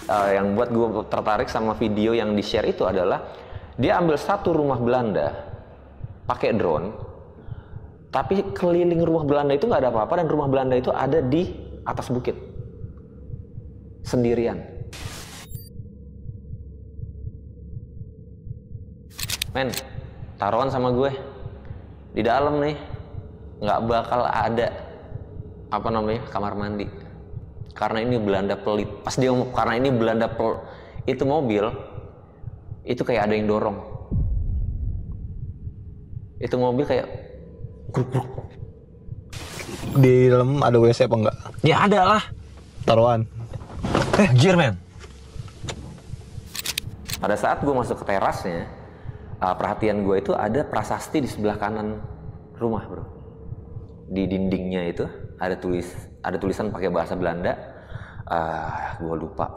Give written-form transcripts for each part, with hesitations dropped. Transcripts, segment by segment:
Yang buat gue tertarik sama video yang di-share itu adalah dia ambil satu rumah Belanda pakai drone, tapi keliling rumah Belanda itu nggak ada apa-apa dan rumah Belanda itu ada di atas bukit sendirian. Men, taruhan sama gue di dalam nih nggak bakal ada kamar mandi. Karena ini Belanda pelit. Pas dia ngomong karena ini Belanda itu mobil itu kayak ada yang dorong. Itu mobil kayak gruk-gruk. Di dalam ada WC apa enggak? Ya ada lah. Taruhan. Anjir men. Pada saat gue masuk ke terasnya, perhatian gue itu ada prasasti di sebelah kanan rumah, bro. Di dindingnya itu ada tulisan pakai bahasa Belanda. Gue lupa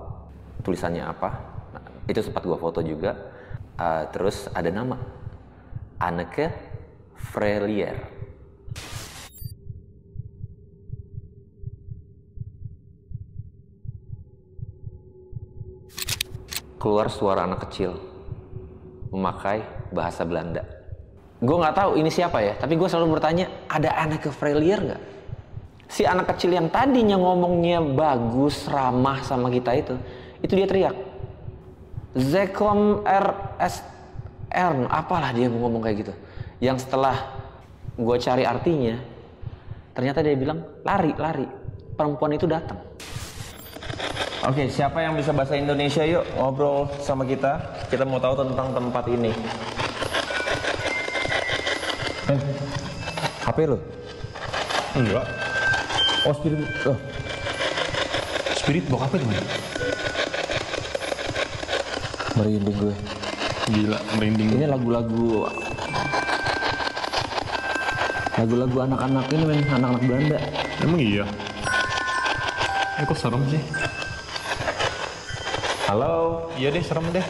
tulisannya apa. Nah, itu sempat gue foto juga. Terus ada nama Anneke Frelier. Keluar suara anak kecil memakai bahasa Belanda. Gue nggak tahu ini siapa ya, tapi gue selalu bertanya, ada Anneke Frelier nggak? Si anak kecil yang tadinya ngomongnya bagus, ramah sama kita itu dia teriak. Zekom RSR, apalah dia ngomong kayak gitu. Yang setelah gue cari artinya, ternyata dia bilang, lari. Perempuan itu datang. Oke, siapa yang bisa bahasa Indonesia yuk ngobrol sama kita. Kita mau tahu tentang tempat ini. HP lo? Enggak. Oh, Spirit. Oh. Spirit bawa apa teman? Merinding gue. Gila, merinding. Ini lagu-lagu anak-anak ini men, anak-anak Belanda. Emang iya? Kok serem sih? Halo. Iya deh, serem deh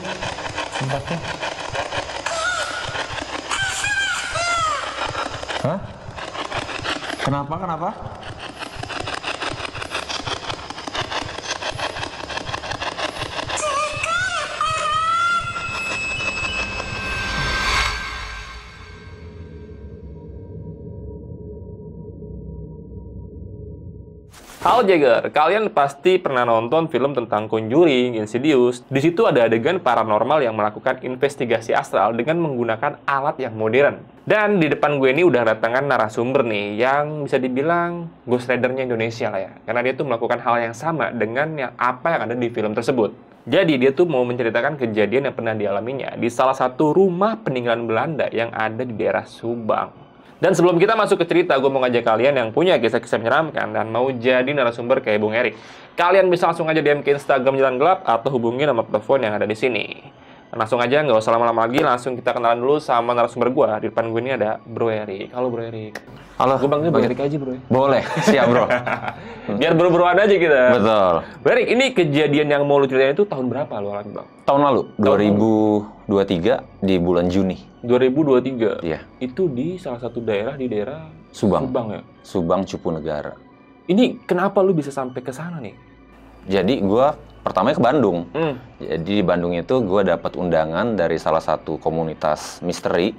tempatnya. Hah? Kenapa? Halo Jagger, kalian pasti pernah nonton film tentang Conjuring, Insidious. Di situ ada adegan paranormal yang melakukan investigasi astral dengan menggunakan alat yang modern. Dan di depan gue ini udah datangan narasumber nih yang bisa dibilang Ghost Rider-nya Indonesia lah ya. Karena dia tuh melakukan hal yang sama dengan apa yang ada di film tersebut. Jadi dia tuh mau menceritakan kejadian yang pernah dialaminya di salah satu rumah peninggalan Belanda yang ada di daerah Subang. Dan sebelum kita masuk ke cerita, gue mau ngajak kalian yang punya kisah-kisah menyeramkan dan mau jadi narasumber kayak Bung Erik. Kalian bisa langsung aja DM ke Instagram Jalan Gelap atau hubungi nomor telepon yang ada di sini. Langsung aja, nggak usah lama-lama lagi, langsung kita kenalan dulu sama narasumber gue. Di depan gue ini ada Bro Erik. Halo Bro Erik. Halo. Gue panggilnya Bro Erik aja Bro. Boleh, siap bro. Biar bro-broan aja kita. Betul. Bro Erik, ini kejadian yang mau lu ceritain itu tahun berapa lu alami bang? Tahun lalu, 2023 di bulan Juni. 2023? Iya. Itu di salah satu daerah di daerah Subang. Subang ya? Subang, Cupu Negara. Ini kenapa lu bisa sampai ke sana nih? Jadi gue pertamanya ke Bandung. Jadi di Bandung itu gue dapat undangan dari salah satu komunitas misteri,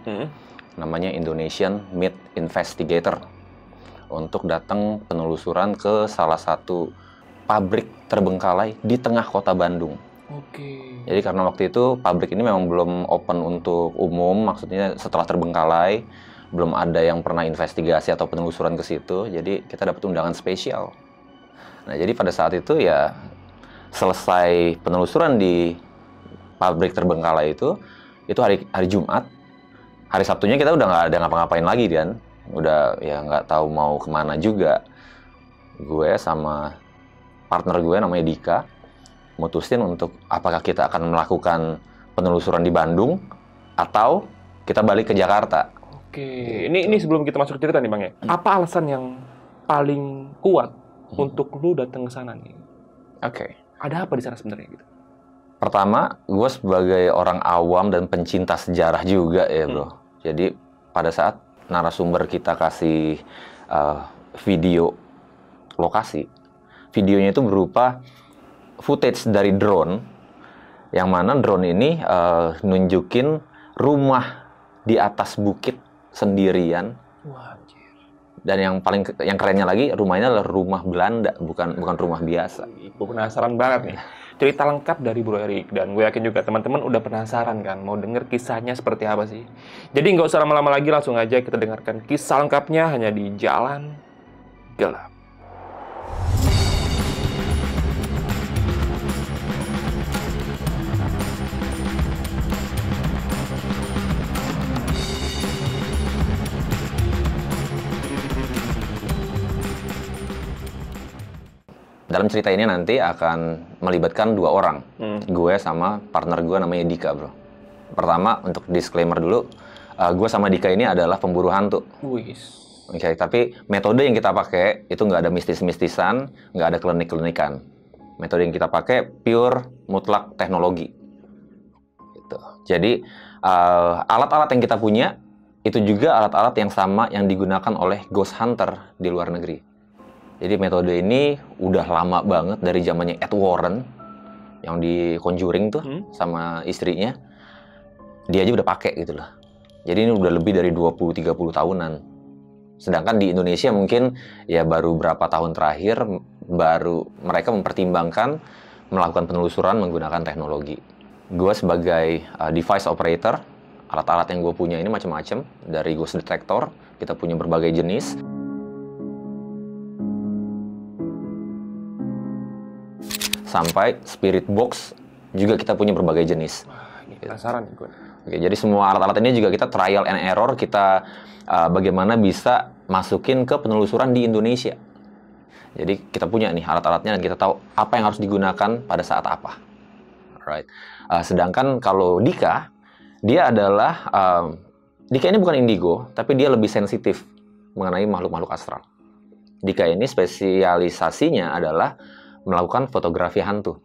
namanya Indonesian Myth Investigator, untuk datang penelusuran ke salah satu pabrik terbengkalai di tengah kota Bandung. Oke. Jadi karena waktu itu pabrik ini memang belum open untuk umum, maksudnya setelah terbengkalai, belum ada yang pernah investigasi atau penelusuran ke situ, jadi kita dapat undangan spesial. Nah, jadi pada saat itu ya selesai penelusuran di pabrik terbengkalai itu hari Jumat. Hari Sabtunya kita udah nggak ada ngapa-ngapain lagi kan, udah ya nggak tahu mau kemana juga. Gue sama partner gue namanya Dika mutusin untuk apakah kita akan melakukan penelusuran di Bandung atau kita balik ke Jakarta. Oke, ini sebelum kita masuk cerita nih Bang ya. Apa alasan yang paling kuat untuk lu datang ke sana nih? Oke. Ada apa di sana sebenarnya gitu? Pertama, gue sebagai orang awam dan pencinta sejarah juga ya bro. Jadi pada saat narasumber kita kasih video lokasi, videonya itu berupa footage dari drone, yang mana drone ini nunjukin rumah di atas bukit sendirian. Wah, anjir. Dan yang kerennya lagi, rumahnya adalah rumah Belanda, bukan rumah biasa. Gue penasaran banget nih. Cerita lengkap dari Bro Erik. Dan gue yakin juga teman-teman udah penasaran kan, mau denger kisahnya seperti apa sih. Jadi nggak usah lama-lama lagi, langsung aja kita dengarkan kisah lengkapnya hanya di Jalan Gelap. Dalam cerita ini nanti akan melibatkan 2 orang, gue sama partner gue namanya Dika, bro. Pertama, untuk disclaimer dulu, gue sama Dika ini adalah pemburu hantu. Oke, tapi metode yang kita pakai itu nggak ada mistis-mistisan, nggak ada klinik-klinikan. Metode yang kita pakai pure, mutlak teknologi. Gitu. Jadi, alat-alat yang kita punya, itu juga alat-alat yang sama yang digunakan oleh ghost hunter di luar negeri. Jadi metode ini udah lama banget dari zamannya Ed Warren yang di Conjuring tuh sama istrinya. Dia aja udah pakai gitu loh. Jadi ini udah lebih dari 20-30 tahunan. Sedangkan di Indonesia mungkin ya baru berapa tahun terakhir baru mereka mempertimbangkan melakukan penelusuran menggunakan teknologi. Gue sebagai device operator, alat-alat yang gue punya ini macam-macam, dari ghost detector, kita punya berbagai jenis. Sampai spirit box juga kita punya berbagai jenis. Wah, ini penasaran nih gue. Oke, jadi semua alat-alat ini juga kita trial and error, kita bagaimana bisa masukin ke penelusuran di Indonesia. Jadi kita punya nih alat-alatnya dan kita tahu apa yang harus digunakan pada saat apa. Alright. Sedangkan kalau Dika, dia adalah Dika ini bukan indigo, tapi dia lebih sensitif mengenai makhluk-makhluk astral. Dika ini spesialisasinya adalah melakukan fotografi hantu.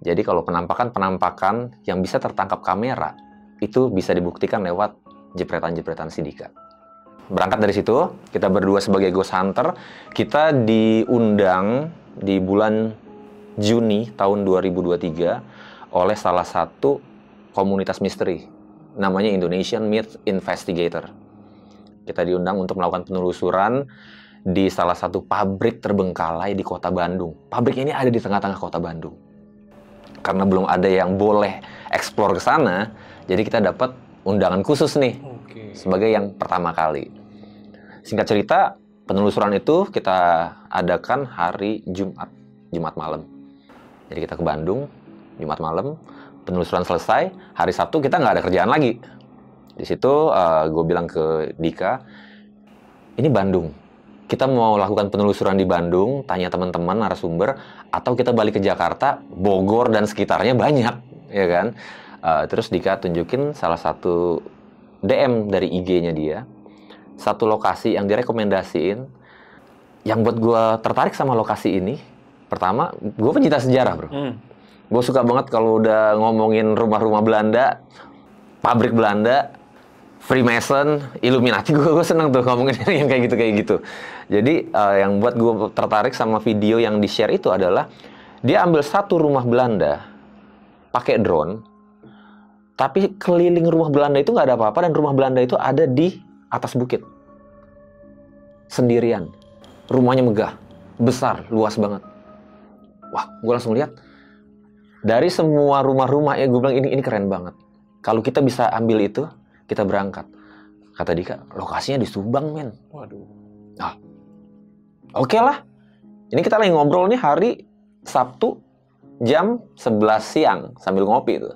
Jadi kalau penampakan-penampakan yang bisa tertangkap kamera, itu bisa dibuktikan lewat jepretan-jepretan si Dika. Berangkat dari situ, kita berdua sebagai ghost hunter, kita diundang di bulan Juni tahun 2023 oleh salah satu komunitas misteri, namanya Indonesian Myth Investigator. Kita diundang untuk melakukan penelusuran di salah satu pabrik terbengkalai di kota Bandung. Pabrik ini ada di tengah-tengah kota Bandung. Karena belum ada yang boleh eksplor ke sana, jadi kita dapat undangan khusus nih, sebagai yang pertama kali. Singkat cerita, penelusuran itu kita adakan hari Jumat malam. Jadi kita ke Bandung, Jumat malam, penelusuran selesai, hari Sabtu kita nggak ada kerjaan lagi. Di situ gue bilang ke Dika, ini Bandung. Kita mau lakukan penelusuran di Bandung, tanya teman-teman narasumber, atau kita balik ke Jakarta, Bogor dan sekitarnya banyak, ya kan? Terus Dika tunjukin salah satu DM dari IG-nya dia, satu lokasi yang direkomendasiin, yang buat gue tertarik sama lokasi ini. Pertama, gue pencinta sejarah, bro. Gue suka banget kalau udah ngomongin rumah-rumah Belanda, pabrik Belanda, Freemason, Illuminati, gue seneng tuh ngomongin yang kayak gitu. Jadi yang buat gue tertarik sama video yang di-share itu adalah dia ambil satu rumah Belanda pakai drone, tapi keliling rumah Belanda itu nggak ada apa-apa dan rumah Belanda itu ada di atas bukit sendirian. Rumahnya megah, besar, luas banget. Wah, gue langsung lihat dari semua rumah-rumah ya, gue bilang ini keren banget. Kalau kita bisa ambil itu, kita berangkat. Kata Dika, lokasinya di Subang, men. Waduh. Nah, oke lah. Ini kita lagi ngobrol nih hari Sabtu jam 11 siang sambil ngopi itu.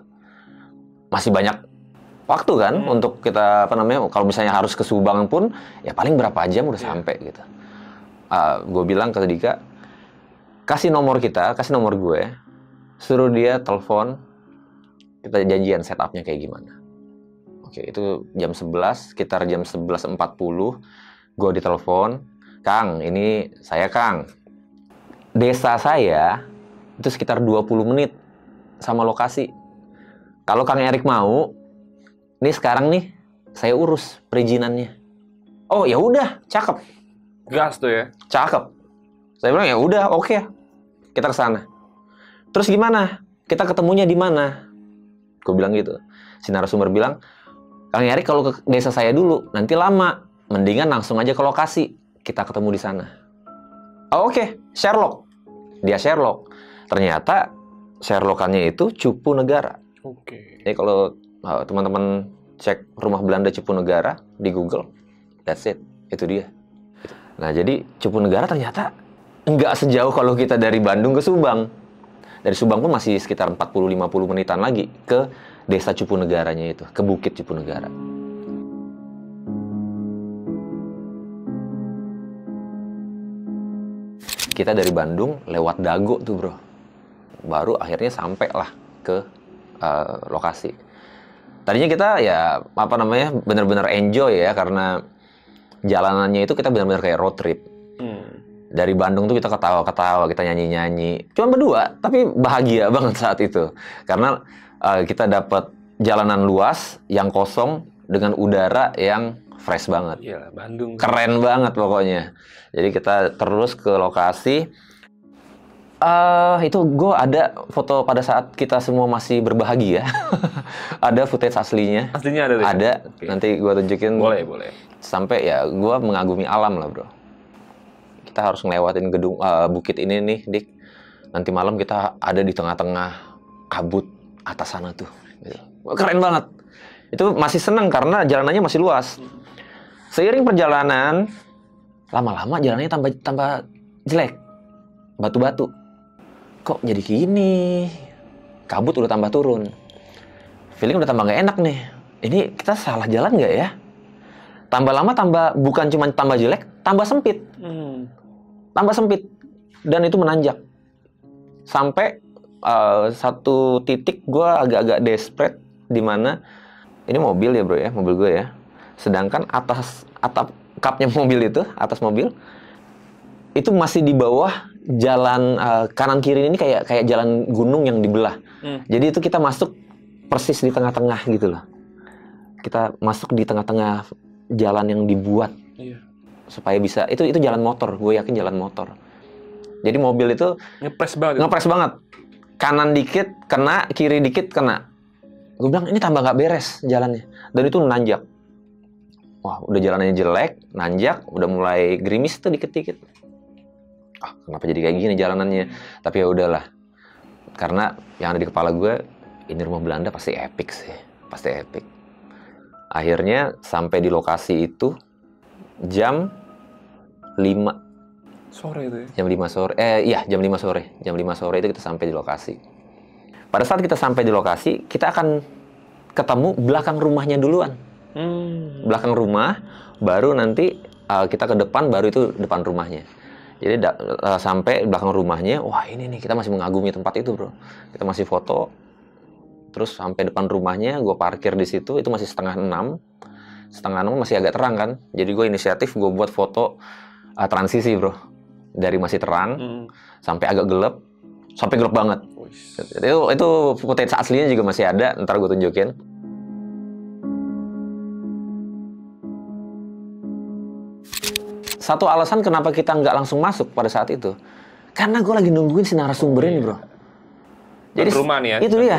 Masih banyak waktu kan untuk kita kalau misalnya harus ke Subang pun ya paling berapa jam udah sampai gitu. Gue bilang ke Dika, kasih nomor gue, suruh dia telepon, kita janjian setupnya kayak gimana. Oke, itu jam 11, sekitar jam 11.40, gue ditelepon, Kang, ini saya Kang. Desa saya itu sekitar 20 menit sama lokasi. Kalau Kang Erik mau, nih sekarang nih saya urus perizinannya. Oh ya udah, cakep. Gas tuh ya. Cakep. Saya bilang ya udah, oke. Kita ke sana. Terus gimana? Kita ketemunya di mana? Gue bilang gitu. Si narasumber bilang, Kang Erik kalau ke desa saya dulu, nanti lama. Mendingan langsung aja ke lokasi. Kita ketemu di sana. Oh, oke. Sherlock. Dia Sherlock. Ternyata Sherlockannya itu Cupu Negara. Oke. Jadi kalau teman-teman cek rumah Belanda Cupu Negara di Google, that's it. Itu dia. Nah, jadi Cupu Negara ternyata nggak sejauh kalau kita dari Bandung ke Subang. Dari Subang pun masih sekitar 40-50 menitan lagi ke desa Cupu Negaranya itu, ke Bukit Cupu Negara. Kita dari Bandung lewat Dago tuh bro. Baru akhirnya sampai lah ke lokasi. Tadinya kita ya benar-benar enjoy ya, karena jalanannya itu kita benar-benar kayak road trip. Dari Bandung tuh kita ketawa-ketawa, kita nyanyi-nyanyi. Cuma berdua, tapi bahagia banget saat itu. Karena kita dapat jalanan luas, yang kosong, dengan udara yang fresh banget. Iya, Bandung. Keren banget pokoknya. Jadi kita terus ke lokasi. Itu gue ada foto pada saat kita semua masih berbahagia. Ada footage aslinya. Aslinya ada tuh? Ada. Okay. Nanti gue tunjukin. Boleh. Sampai ya gue mengagumi alam lah bro. Kita harus ngelewatin gedung bukit ini nih, Dik. Nanti malam kita ada di tengah-tengah kabut atas sana tuh. Gitu. Keren banget. Itu masih seneng karena jalanannya masih luas. Seiring perjalanan, lama-lama jalannya tambah jelek. Batu-batu. Kok jadi gini? Kabut udah tambah turun. Feeling udah tambah nggak enak nih. Ini kita salah jalan nggak ya? Tambah lama bukan cuma tambah jelek, tambah sempit. Tambah sempit. Dan itu menanjak. Sampai satu titik gue agak-agak desperate, di mana ini mobil ya bro ya, mobil gue ya. Sedangkan atap kapnya mobil itu, atas mobil, itu masih di bawah jalan kanan kiri ini kayak jalan gunung yang dibelah. Jadi itu kita masuk persis di tengah-tengah gitu loh. Kita masuk di tengah-tengah jalan yang dibuat. Iya. Supaya bisa, itu jalan motor, gue yakin jalan motor. Jadi mobil itu ngepres banget. Kanan dikit kena, kiri dikit kena. Gue bilang ini tambah nggak beres jalannya, dan itu menanjak. Wah, udah jalannya jelek, nanjak, udah mulai gerimis tuh dikit-dikit. Kenapa jadi kayak gini jalanannya? Tapi ya udahlah, karena yang ada di kepala gue, ini rumah Belanda pasti epic sih, pasti epic. Akhirnya sampai di lokasi itu jam 5 sore itu ya? Jam 5 sore. Jam 5 sore. Jam 5 sore itu kita sampai di lokasi. Pada saat kita sampai di lokasi, kita akan ketemu belakang rumahnya duluan. Belakang rumah, baru nanti kita ke depan, baru itu depan rumahnya. Jadi sampai belakang rumahnya, wah ini nih, kita masih mengagumi tempat itu bro. Kita masih foto. Terus sampai depan rumahnya, gue parkir di situ, itu masih setengah 6. Setengah 6 masih agak terang kan. Jadi gue inisiatif, gue buat foto transisi bro. Dari masih terang, sampai agak gelap, sampai gelap banget. Itu footage aslinya juga masih ada, ntar gue tunjukin. Satu alasan kenapa kita nggak langsung masuk pada saat itu, karena gue lagi nungguin si narasumber ini bro. Jadi rumah nih ya, itu dia.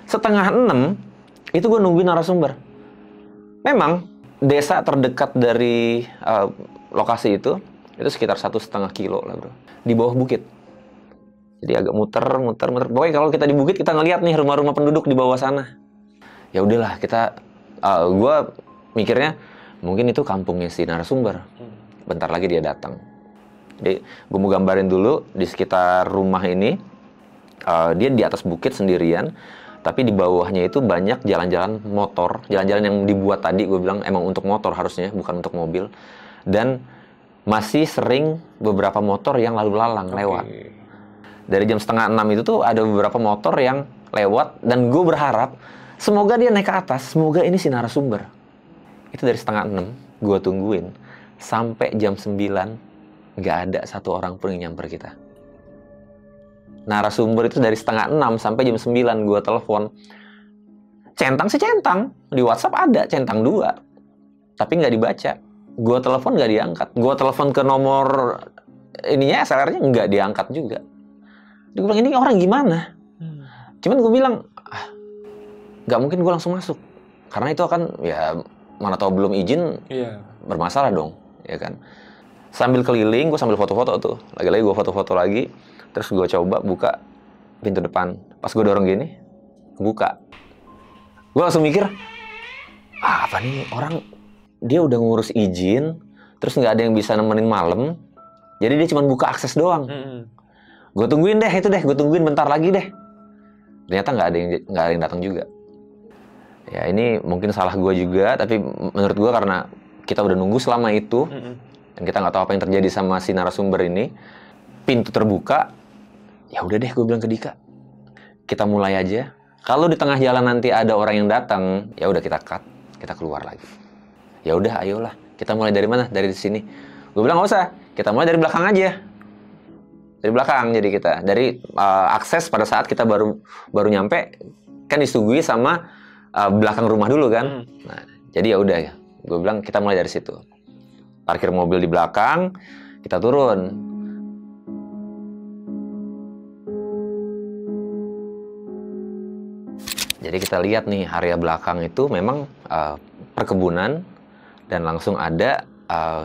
Setengah 6 itu gue nungguin narasumber. Memang desa terdekat dari lokasi itu sekitar 1,5 kilo lah bro, di bawah bukit. Jadi agak muter. Pokoknya kalau kita di bukit kita ngeliat nih rumah-rumah penduduk di bawah sana. Ya udahlah, gue mikirnya mungkin itu kampungnya si narasumber. Bentar lagi dia datang. Jadi gue mau gambarin dulu di sekitar rumah ini. Dia di atas bukit sendirian, tapi di bawahnya itu banyak jalan-jalan motor, jalan-jalan yang dibuat tadi gue bilang emang untuk motor harusnya, bukan untuk mobil. Dan masih sering beberapa motor yang lalu lalang lewat. Dari jam setengah 6 itu tuh ada beberapa motor yang lewat, dan gue berharap semoga dia naik ke atas, semoga ini si narasumber. Itu dari setengah 6 gue tungguin sampai jam 9 nggak ada satu orang pun yang nyamper kita. Narasumber itu dari setengah 6 sampai jam 9 gue telepon. Centang sih centang, di WhatsApp ada centang 2, tapi nggak dibaca. Gue telepon nggak diangkat. Gue telepon ke nomor ininya, SLR-nya nggak diangkat juga. Gue bilang, ini orang gimana? Cuman gue bilang, nggak mungkin gue langsung masuk. Karena itu akan, ya mana tahu belum izin, bermasalah dong, ya kan. Sambil keliling, gue sambil foto-foto tuh. Lagi-lagi gue foto-foto lagi, terus gue coba buka pintu depan. Pas gue dorong gini, kebuka. Gue langsung mikir, apa nih orang, dia udah ngurus izin, terus nggak ada yang bisa nemenin malam, jadi dia cuma buka akses doang. Gue tungguin deh, gue tungguin bentar lagi deh. Ternyata nggak ada yang datang juga. Ya ini mungkin salah gue juga, tapi menurut gue karena kita udah nunggu selama itu, dan kita nggak tahu apa yang terjadi sama si narasumber ini, pintu terbuka, ya udah deh gue bilang ke Dika, kita mulai aja. Kalau di tengah jalan nanti ada orang yang datang, ya udah kita cut, kita keluar lagi. Ya udah, ayolah. Kita mulai dari mana? Dari sini. Gue bilang nggak usah, kita mulai dari belakang aja. Dari belakang, jadi kita dari akses pada saat kita baru nyampe, kan disuguhi sama belakang rumah dulu kan. Nah, jadi ya udah ya. Gue bilang kita mulai dari situ. Parkir mobil di belakang, kita turun. Jadi kita lihat nih area belakang itu memang perkebunan dan langsung ada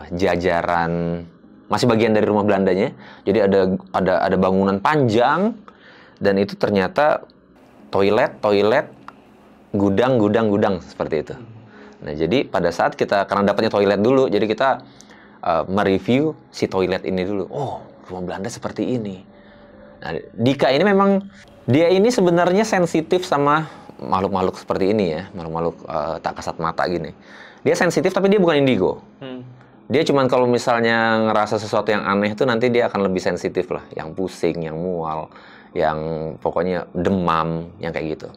jajaran, masih bagian dari rumah Belandanya. Jadi ada bangunan panjang dan itu ternyata toilet, gudang seperti itu. Nah jadi pada saat kita, karena dapatnya toilet dulu, jadi kita mereview si toilet ini dulu. Oh, rumah Belanda seperti ini. Nah, Dika ini memang dia ini sebenarnya sensitif sama makhluk-makhluk seperti ini ya, makhluk-makhluk tak kasat mata gini. Dia sensitif tapi dia bukan indigo. Dia cuman kalau misalnya ngerasa sesuatu yang aneh itu nanti dia akan lebih sensitif lah, yang pusing, yang mual, yang pokoknya demam, yang kayak gitu.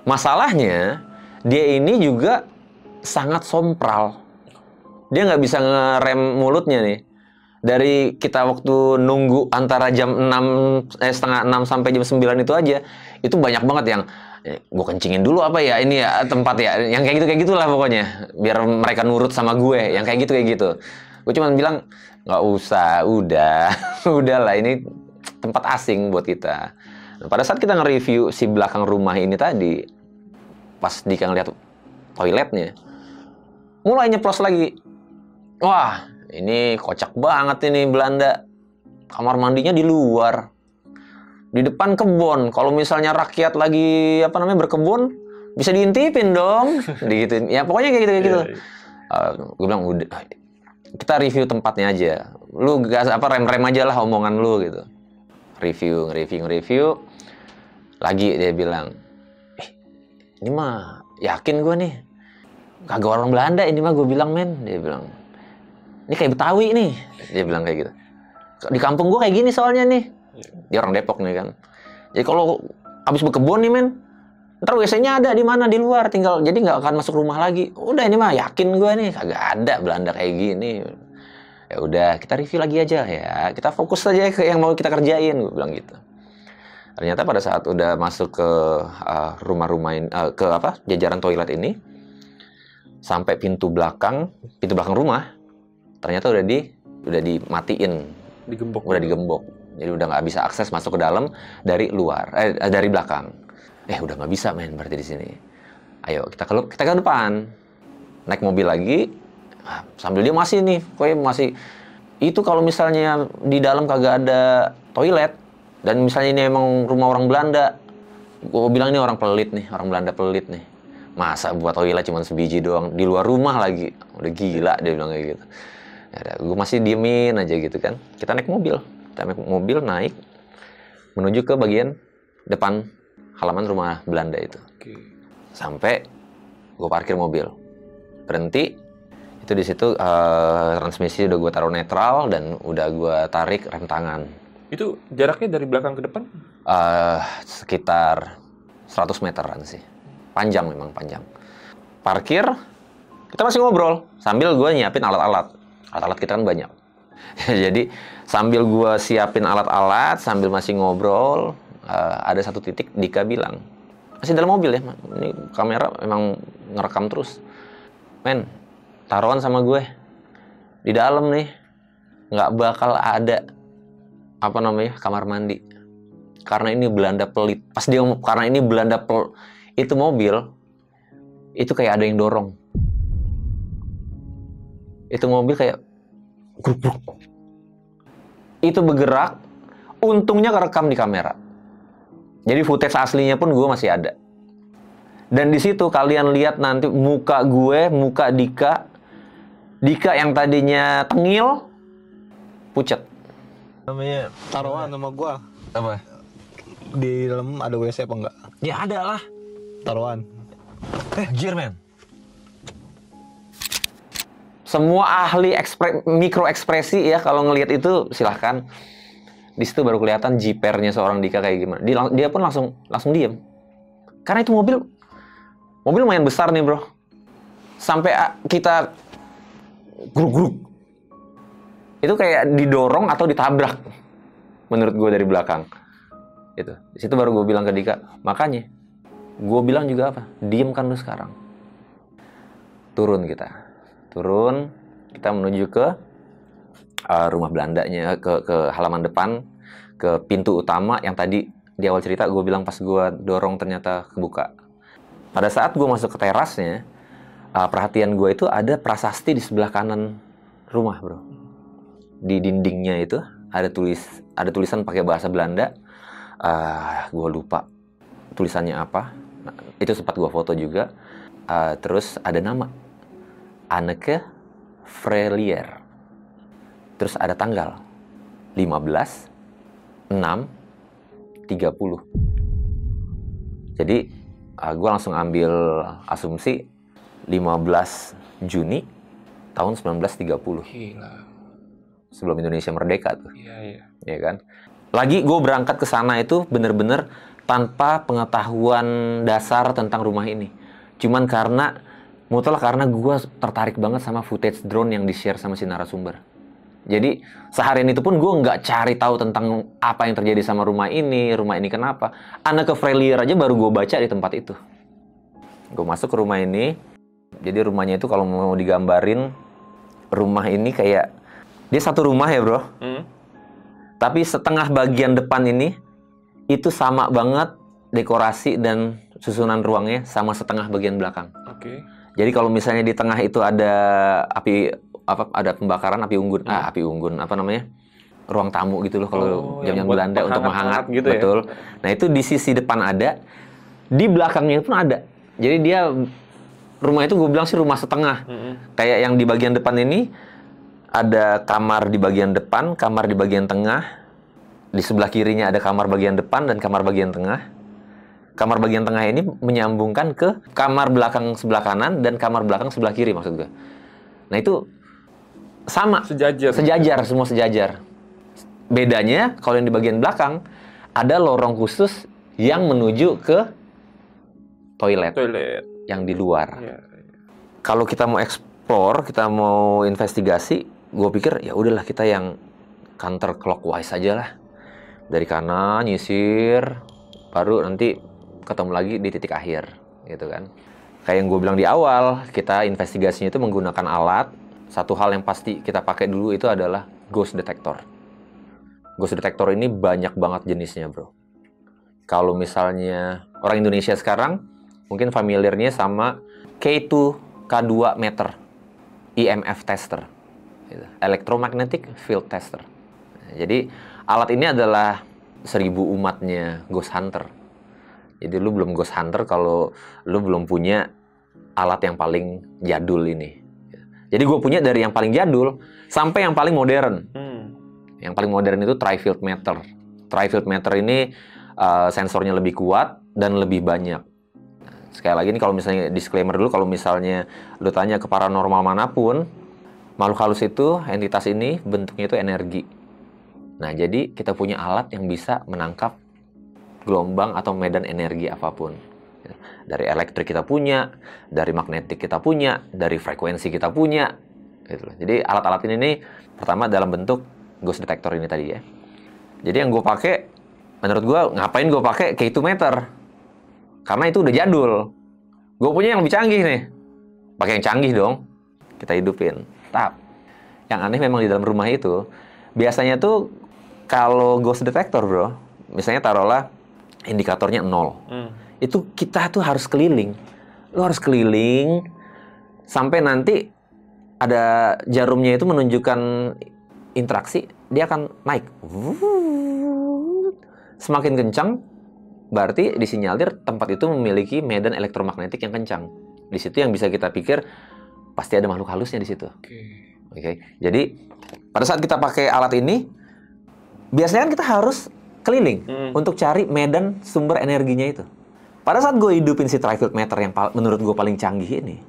Masalahnya dia ini juga sangat sompral. Dia nggak bisa ngerem mulutnya nih. Dari kita waktu nunggu antara jam 6, setengah 6 sampai jam 9 itu aja, itu banyak banget yang gue kencingin dulu apa ya ini ya tempat ya, yang kayak gitulah pokoknya, biar mereka nurut sama gue, yang kayak gitu. Gue cuma bilang nggak usah, udahlah ini tempat asing buat kita. Nah, pada saat kita nge-review si belakang rumah ini tadi, pas Dika ngeliat toiletnya, mulai nyeplos lagi. Wah, ini kocak banget ini Belanda. Kamar mandinya di luar. Di depan kebun. Kalau misalnya rakyat lagi berkebun, bisa diintipin dong. Digituin. Ya pokoknya kayak gitu. Gue bilang udah, kita review tempatnya aja. Lu gas rem aja lah omongan lu gitu. Review. Lagi dia bilang, ini mah yakin gue nih, kagak orang Belanda ini mah, gue bilang men. Dia bilang, ini kayak Betawi nih. Dia bilang kayak gitu. Di kampung gue kayak gini soalnya nih. Dia orang Depok nih kan. Jadi kalau habis berkebun nih men, ntar WC-nya ada di mana, di luar, tinggal jadi nggak akan masuk rumah lagi. Udah ini mah yakin gue nih, kagak ada Belanda kayak gini. Ya udah kita review lagi aja ya. Kita fokus aja ke yang mau kita kerjain, gue bilang gitu. Ternyata pada saat udah masuk ke jajaran toilet ini, sampai pintu belakang rumah, ternyata udah dimatiin, udah digembok. Jadi udah nggak bisa akses masuk ke dalam dari luar, dari belakang. Udah nggak bisa men berarti di sini. Ayo kita ke depan, naik mobil lagi, sambil dia masih itu kalau misalnya di dalam kagak ada toilet dan misalnya ini emang rumah orang Belanda, gue bilang ini orang Belanda pelit nih. Masa buat toilet cuma sebiji doang di luar rumah lagi, udah gila dia bilang kayak gitu. Ya, gue masih diemin aja gitu kan. Kita naik mobil naik menuju ke bagian depan halaman rumah Belanda itu. Sampai gue parkir mobil, berhenti. Itu di situ transmisi udah gue taruh netral dan udah gue tarik rem tangan. Itu jaraknya dari belakang ke depan? Sekitar 100 meteran sih. Panjang. Parkir, kita masih ngobrol sambil gue nyiapin alat-alat kita kan banyak. Jadi sambil gue siapin alat-alat, sambil masih ngobrol, ada satu titik Dika bilang, masih dalam mobil ya, ini kamera emang ngerekam terus. Men, taruhan sama gue, di dalam nih, nggak bakal ada, kamar mandi. karena ini Belanda pelit. Pas dia ngomong karena ini Belanda itu mobil itu kayak ada yang dorong. Itu mobil kayak gruk-gruk. Itu bergerak, untungnya kerekam di kamera. Jadi footage aslinya pun gue masih ada. Dan di situ kalian lihat nanti muka gue, muka Dika. Dika yang tadinya tengil, pucet. Namanya Taruhan sama gua. apa? Di dalam ada WC apa enggak? Ya ada lah. Taruhan. Anjir men. Semua ahli mikro ekspresi ya kalau ngelihat itu silahkan. Di situ baru kelihatan jipernya seorang Dika kayak gimana. Dia pun langsung diem. Karena itu mobil lumayan besar nih bro. Sampai kita gruk-gruk. Itu kayak didorong atau ditabrak. Menurut gue dari belakang. Itu. Di situ baru gue bilang ke Dika, makanya gue bilang juga apa? Diem kan lu sekarang. Turun kita menuju ke rumah Belandanya, ke halaman depan, ke pintu utama yang tadi di awal cerita gue bilang pas gue dorong ternyata kebuka. Pada saat gue masuk ke terasnya, perhatian gue itu ada prasasti di sebelah kanan rumah bro. Di dindingnya itu ada tulisan pakai bahasa Belanda. Gue lupa tulisannya apa. Nah, itu sempat gue foto juga. Terus ada nama Anneke Frelier. Terus ada tanggal 15/6/30. Jadi gue langsung ambil asumsi 15 Juni tahun 1930. Gila. Sebelum Indonesia merdeka tuh. Iya. Ya kan? Lagi gue berangkat ke sana itu bener-bener tanpa pengetahuan dasar tentang rumah ini. Cuman mutlak karena gue tertarik banget sama footage drone yang di-share sama si narasumber. Jadi seharian itu pun gue nggak cari tahu tentang apa yang terjadi sama rumah ini kenapa. Anneke Frelier aja baru gue baca di tempat itu. Gue masuk ke rumah ini. Jadi rumahnya itu kalau mau digambarin, rumah ini kayak dia satu rumah ya bro. Tapi setengah bagian depan ini itu sama banget dekorasi dan susunan ruangnya sama setengah bagian belakang. Oke. Jadi kalau misalnya di tengah itu ada ada pembakaran api unggun, apa namanya? Ruang tamu gitu loh kalau zaman Belanda untuk menghangat gitu betul. Ya? Nah, itu di sisi depan ada, di belakangnya pun ada. Jadi dia rumah itu gue bilang sih rumah setengah. Kayak yang di bagian depan ini ada kamar di bagian depan, kamar di bagian tengah. Di sebelah kirinya ada kamar bagian depan dan kamar bagian tengah. Kamar bagian tengah ini menyambungkan ke kamar belakang sebelah kanan dan kamar belakang sebelah kiri maksud gue. Nah itu sama. Sejajar, semua sejajar. Bedanya kalau yang di bagian belakang ada lorong khusus yang menuju ke toilet. Yang di luar. Ya. Kalau kita mau explore, kita mau investigasi, gue pikir ya udahlah kita yang counter clockwise aja lah. Dari kanan nyisir, baru nanti ketemu lagi di titik akhir, gitu kan. Kayak yang gue bilang di awal, kita investigasinya itu menggunakan alat. Satu hal yang pasti kita pakai dulu itu adalah ghost detector. Ghost detector ini banyak banget jenisnya, bro. Kalau misalnya orang Indonesia sekarang, mungkin familiarnya sama K2, K2 meter, EMF tester, gitu. Electromagnetic field tester. Jadi alat ini adalah 1000 umatnya ghost hunter. Jadi lu belum ghost hunter kalau lu belum punya alat yang paling jadul ini. Jadi gue punya dari yang paling jadul sampai yang paling modern. Yang paling modern itu tri-field meter. Tri-field meter ini sensornya lebih kuat dan lebih banyak. Sekali lagi nih kalau misalnya disclaimer dulu, kalau misalnya lu tanya ke paranormal manapun, makhluk halus itu, entitas ini bentuknya itu energi. Nah jadi kita punya alat yang bisa menangkap gelombang atau medan energi apapun. Dari elektrik kita punya, dari magnetik kita punya, dari frekuensi kita punya. Gitu. Jadi alat-alat ini nih, pertama dalam bentuk ghost detector ini tadi ya. Jadi yang gue pakai, menurut gue ngapain gue pakai K2 meter? Karena itu udah jadul. Gue punya yang lebih canggih nih. Pakai yang canggih dong. Kita hidupin. Yang aneh memang di dalam rumah itu, biasanya tuh kalau ghost detector bro, misalnya taruhlah indikatornya 0. Itu kita tuh harus keliling. Lo harus keliling sampai nanti ada jarumnya itu menunjukkan interaksi, dia akan naik. Semakin kencang, berarti disinyalir tempat itu memiliki medan elektromagnetik yang kencang. Di situ yang bisa kita pikir pasti ada makhluk halusnya di situ. Oke. Jadi pada saat kita pakai alat ini, biasanya kan kita harus keliling untuk cari medan sumber energinya itu. Pada saat gue hidupin si tri-field meter yang menurut gue paling canggih ini,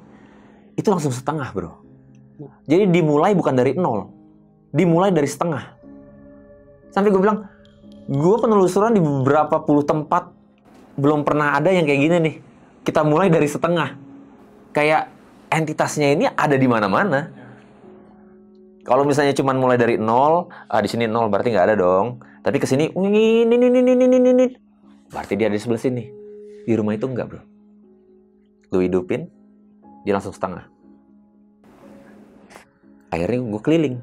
itu langsung setengah, bro. Jadi dimulai bukan dari 0, dimulai dari setengah. Sampai gue bilang, gue penelusuran di beberapa puluh tempat belum pernah ada yang kayak gini nih. Kita mulai dari setengah. Kayak entitasnya ini ada di mana-mana. Kalau misalnya cuma mulai dari 0, di sini 0 berarti nggak ada dong. Tapi ke sini, ini, berarti dia ada di sebelah sini. Di rumah itu enggak, bro. Lu hidupin, dia langsung setengah. Akhirnya gue keliling.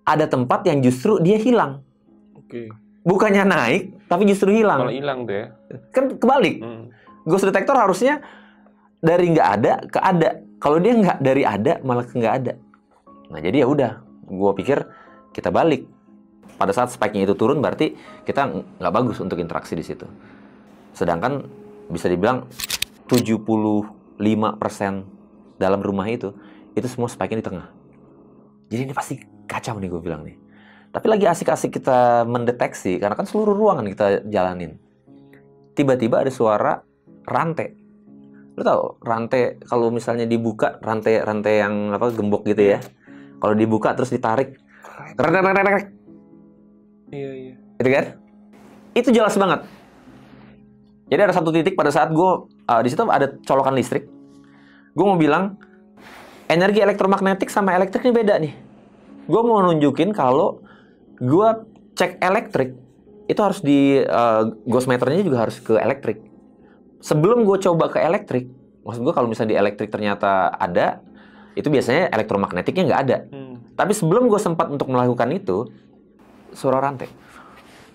Ada tempat yang justru dia hilang. Bukannya naik, tapi justru hilang. Kalau hilang tuh ya. Kan kebalik. Ghost detector harusnya dari nggak ada ke ada. Kalau dia nggak dari ada, malah ke nggak ada. Nah, jadi ya udah. Gue pikir kita balik. Pada saat spike-nya itu turun, berarti kita nggak bagus untuk interaksi di situ. Sedangkan bisa dibilang 75% dalam rumah itu semua spike-nya di tengah. Jadi ini pasti kacau nih gue bilang nih. Tapi lagi asik-asik kita mendeteksi, karena kan seluruh ruangan kita jalanin. Tiba-tiba ada suara rantai. Lo tau, rantai kalau misalnya dibuka, rantai yang gembok gitu ya. Kalau dibuka terus ditarik. Iya. Itu kan? Itu jelas banget. Jadi ada satu titik pada saat gue, di situ ada colokan listrik. Gue mau bilang, energi elektromagnetik sama elektrik ini beda nih. Gue mau nunjukin kalau gue cek elektrik, itu harus di ghost meternya juga harus ke elektrik. Sebelum gue coba ke elektrik, maksud gue kalau misalnya di elektrik ternyata ada, itu biasanya elektromagnetiknya nggak ada. Tapi sebelum gue sempat untuk melakukan itu, suara rantai.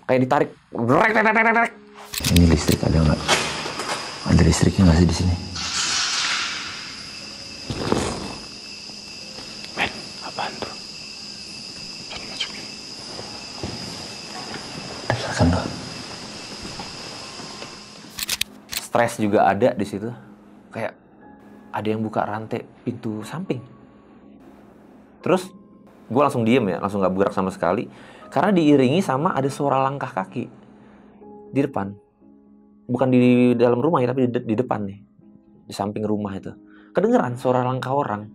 Kayak ditarik. Ini listrik ada nggak? Ada listriknya nggak sih di sini? Men, apaan tuh? Dengarkan loh. Stres juga ada di situ. Kayak ada yang buka rantai pintu samping. Terus gue langsung diem ya, langsung nggak bergerak sama sekali. Karena diiringi sama ada suara langkah kaki di depan. Bukan di dalam rumah ya, tapi di depan nih. Di samping rumah itu. Kedengeran suara langkah orang.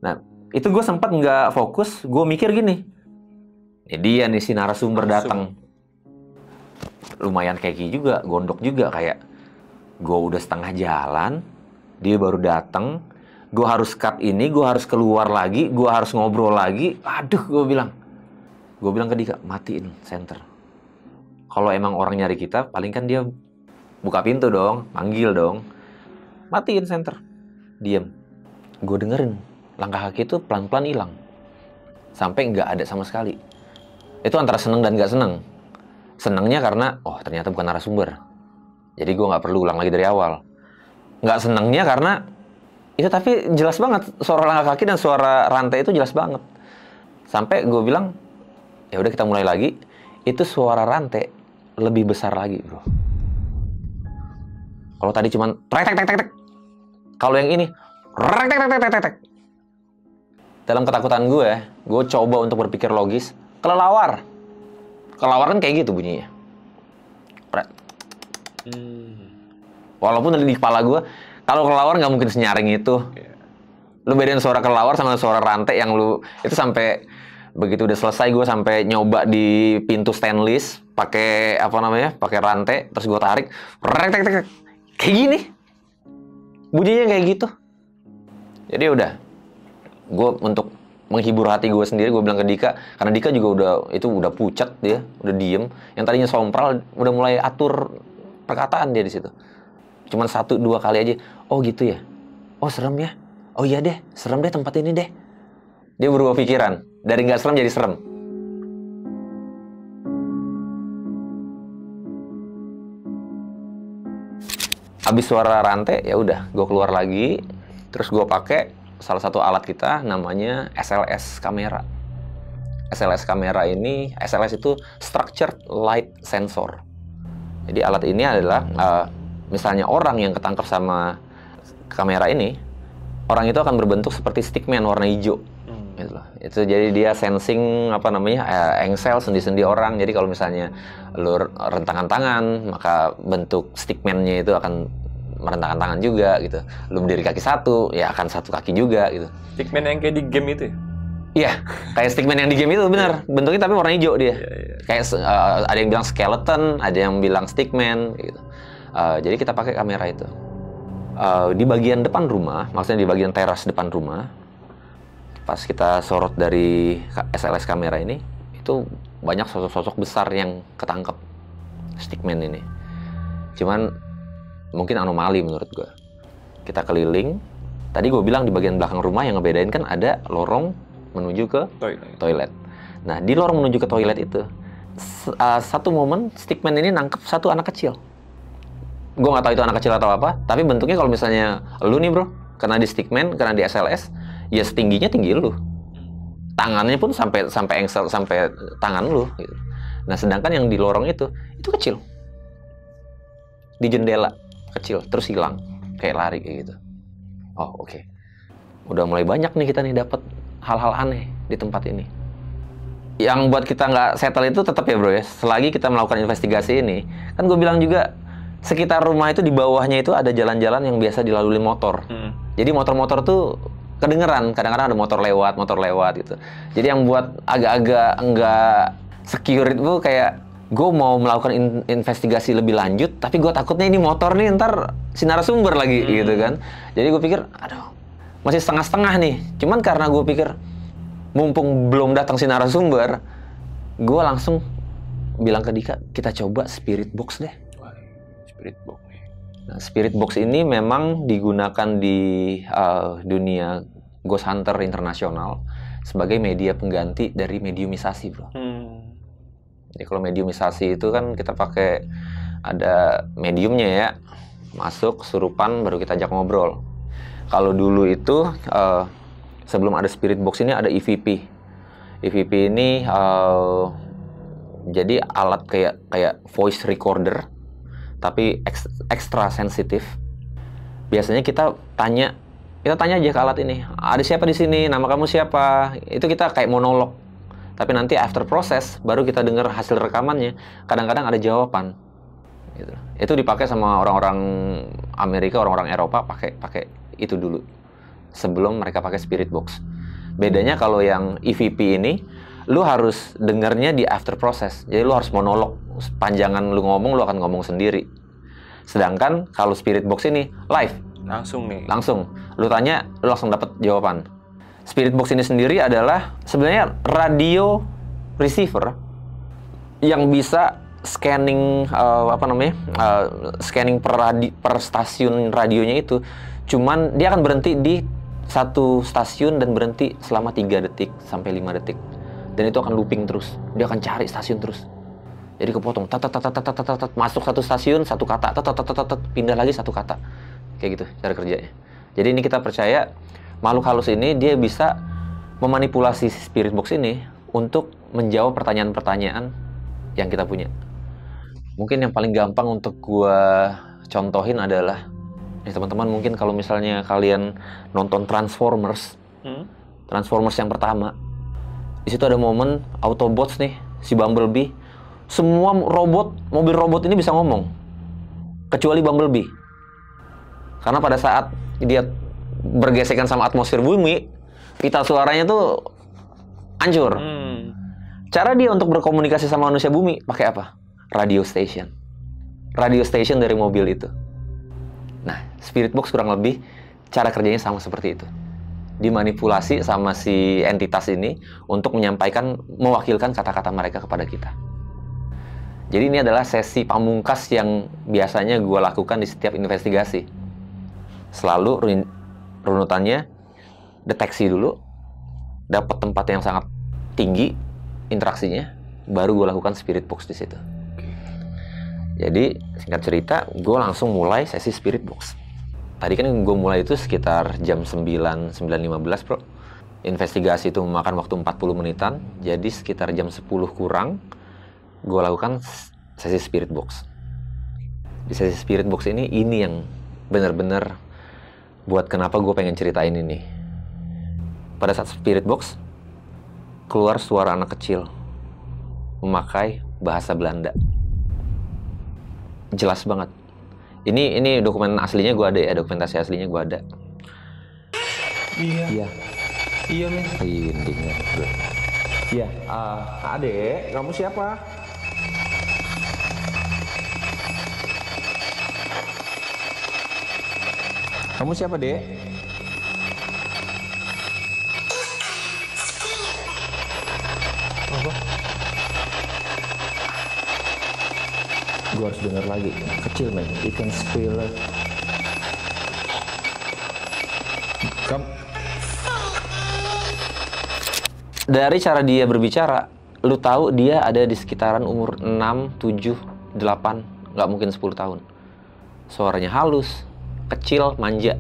Nah, itu gue sempat nggak fokus. Gue mikir gini. Dia nih si narasumber datang. Lumayan keki juga, gondok juga kayak. Gue udah setengah jalan, dia baru datang. Gue harus cut ini, gue harus keluar lagi, gue harus ngobrol lagi. Aduh, gue bilang ke Dika, matiin center. Kalau emang orang nyari kita, paling kan dia buka pintu dong, manggil dong. Matiin center. Diem. Gue dengerin, langkah kaki itu pelan-pelan hilang. Sampai nggak ada sama sekali. Itu antara seneng dan nggak seneng. Senengnya karena, oh ternyata bukan narasumber. Jadi gue nggak perlu ulang lagi dari awal. Nggak senengnya karena, itu tapi jelas banget. Suara langkah kaki dan suara rantai itu jelas banget. Sampai gue bilang, ya udah kita mulai lagi. Itu suara rantai lebih besar lagi, bro. Kalau tadi cuman tek. Kalau yang ini tek. Dalam ketakutan gue coba untuk berpikir logis. Kelelawar kan kayak gitu bunyinya. Walaupun di kepala gue, kalau kelelawar nggak mungkin senyaring itu. Lu bedain suara kelelawar sama suara rantai yang lu itu sampai begitu udah selesai gue sampai nyoba di pintu stainless pakai pakai rantai, terus gue tarik kayak gini bunyinya kayak gitu. Jadi udah gue untuk menghibur hati gue sendiri, gue bilang ke Dika, karena Dika juga udah pucat, dia udah diem, yang tadinya sompral udah mulai atur perkataan dia di situ. Cuman 1-2 kali aja, oh gitu ya, oh serem ya, oh iya deh, serem deh tempat ini deh. Dia berubah pikiran, dari nggak serem jadi serem. Habis suara rantai, ya udah, gue keluar lagi, terus gue pakai salah satu alat kita namanya SLS kamera. SLS kamera ini, SLS itu Structured Light Sensor. Jadi alat ini adalah misalnya orang yang ketangkep sama kamera ini, orang itu akan berbentuk seperti stickman warna hijau. Gitu loh. Itu jadi dia sensing engsel sendi-sendi orang. Jadi kalau misalnya lu rentangkan tangan, maka bentuk stickman-nya itu akan merentangkan tangan juga gitu. Lu berdiri kaki satu, ya akan satu kaki juga gitu. Stickman yang kayak di game itu ya? Iya, kayak stickman yang di game itu bener. Bentuknya tapi warna hijau dia. Kayak ada yang bilang skeleton, ada yang bilang stickman gitu. Jadi kita pakai kamera itu. Di bagian depan rumah, maksudnya di bagian teras depan rumah, pas kita sorot dari SLS kamera ini, itu banyak sosok-sosok besar yang ketangkep stickman ini. Cuman mungkin anomali menurut gue. Kita keliling, tadi gue bilang di bagian belakang rumah yang ngebedain kan ada lorong menuju ke toilet. Nah, di lorong menuju ke toilet itu, satu momen stickman ini nangkep satu anak kecil. Gue nggak tahu itu anak kecil atau apa, tapi bentuknya kalau misalnya lu nih bro, kena di stickman, kena di SLS, ya setingginya tinggi lu. Tangannya pun sampai engsel, sampai tangan lu gitu. Nah, sedangkan yang di lorong itu kecil. Di jendela kecil, terus hilang, kayak lari kayak gitu. Oh, oke. Udah mulai banyak nih kita nih dapat hal-hal aneh di tempat ini. Yang buat kita nggak settle itu tetap ya bro ya, selagi kita melakukan investigasi ini, kan gue bilang juga sekitar rumah itu di bawahnya itu ada jalan-jalan yang biasa dilalui motor. Jadi motor-motor tuh kedengeran, kadang-kadang ada motor lewat gitu. Jadi yang buat agak-agak nggak secure itu kayak gue mau melakukan investigasi lebih lanjut, tapi gue takutnya ini motor nih ntar si narasumber lagi gitu kan. Jadi gue pikir, aduh, masih setengah-setengah nih. Cuman karena gue pikir, mumpung belum datang si narasumber, gue langsung bilang ke Dika, kita coba spirit box deh. Spirit box. Nah, spirit box ini memang digunakan di dunia Ghost Hunter internasional sebagai media pengganti dari mediumisasi, bro. Jadi kalau mediumisasi itu kan kita pakai ada mediumnya ya, masuk kesurupan baru kita ajak ngobrol. Kalau dulu itu sebelum ada spirit box ini ada EVP. EVP ini jadi alat kayak voice recorder tapi ekstra sensitif. Biasanya kita tanya aja ke alat ini, ada siapa di sini, nama kamu siapa, itu kita kayak monolog. Tapi nanti after proses baru kita dengar hasil rekamannya, kadang-kadang ada jawaban gitu. Itu dipakai sama orang-orang Amerika, orang-orang Eropa pakai itu dulu sebelum mereka pakai spirit box. Bedanya kalau yang EVP ini lu harus dengarnya di after process. Jadi lu harus monolog. Sepanjangan lu ngomong, lu akan ngomong sendiri. Sedangkan kalau spirit box ini live. Langsung nih. Langsung. Lu tanya, lu langsung dapat jawaban. Spirit box ini sendiri adalah sebenarnya radio receiver yang bisa scanning scanning per stasiun radionya itu. Cuman dia akan berhenti di satu stasiun dan berhenti selama 3 detik sampai 5 detik. Dan itu akan looping terus. Dia akan cari stasiun terus. Jadi kepotong, masuk satu stasiun, satu kata, pindah lagi satu kata. Kayak gitu cara kerjanya. Jadi ini kita percaya makhluk halus ini dia bisa memanipulasi spirit box ini untuk menjawab pertanyaan-pertanyaan yang kita punya. Mungkin yang paling gampang untuk gua contohin adalah teman-teman mungkin kalau misalnya kalian nonton Transformers, Transformers yang pertama, di situ ada momen Autobots nih, si Bumblebee, semua mobil robot ini bisa ngomong, kecuali Bumblebee, karena pada saat dia bergesekan sama atmosfer bumi, pita suaranya tuh hancur. Cara dia untuk berkomunikasi sama manusia bumi pakai apa? Radio station dari mobil itu. Nah, spirit box kurang lebih cara kerjanya sama seperti itu. Dimanipulasi sama si entitas ini untuk mewakilkan kata-kata mereka kepada kita. Jadi ini adalah sesi pamungkas yang biasanya gue lakukan di setiap investigasi. Selalu runutannya deteksi dulu, dapat tempat yang sangat tinggi interaksinya, baru gue lakukan spirit box di situ. Jadi singkat cerita, gue langsung mulai sesi spirit box. Tadi kan gue mulai itu sekitar jam 9.15 bro. Investigasi itu memakan waktu 40 menitan. Jadi sekitar jam 10 kurang, gue lakukan sesi spirit box. Di sesi spirit box ini yang bener-bener buat kenapa gue pengen ceritain ini. Pada saat spirit box, keluar suara anak kecil memakai bahasa Belanda. Jelas banget. Ini dokumen aslinya gue ada ya, dokumentasi aslinya gue ada. Iya. Iya, men. Rindingnya, bro. Iya. Adek, kamu siapa? Kamu siapa, Dek? Apa? Gue harus dengar lagi. Kecil, men. You can feel it. Dari cara dia berbicara, lu tahu dia ada di sekitaran umur 6, 7, 8, nggak mungkin 10 tahun. Suaranya halus, kecil, manja.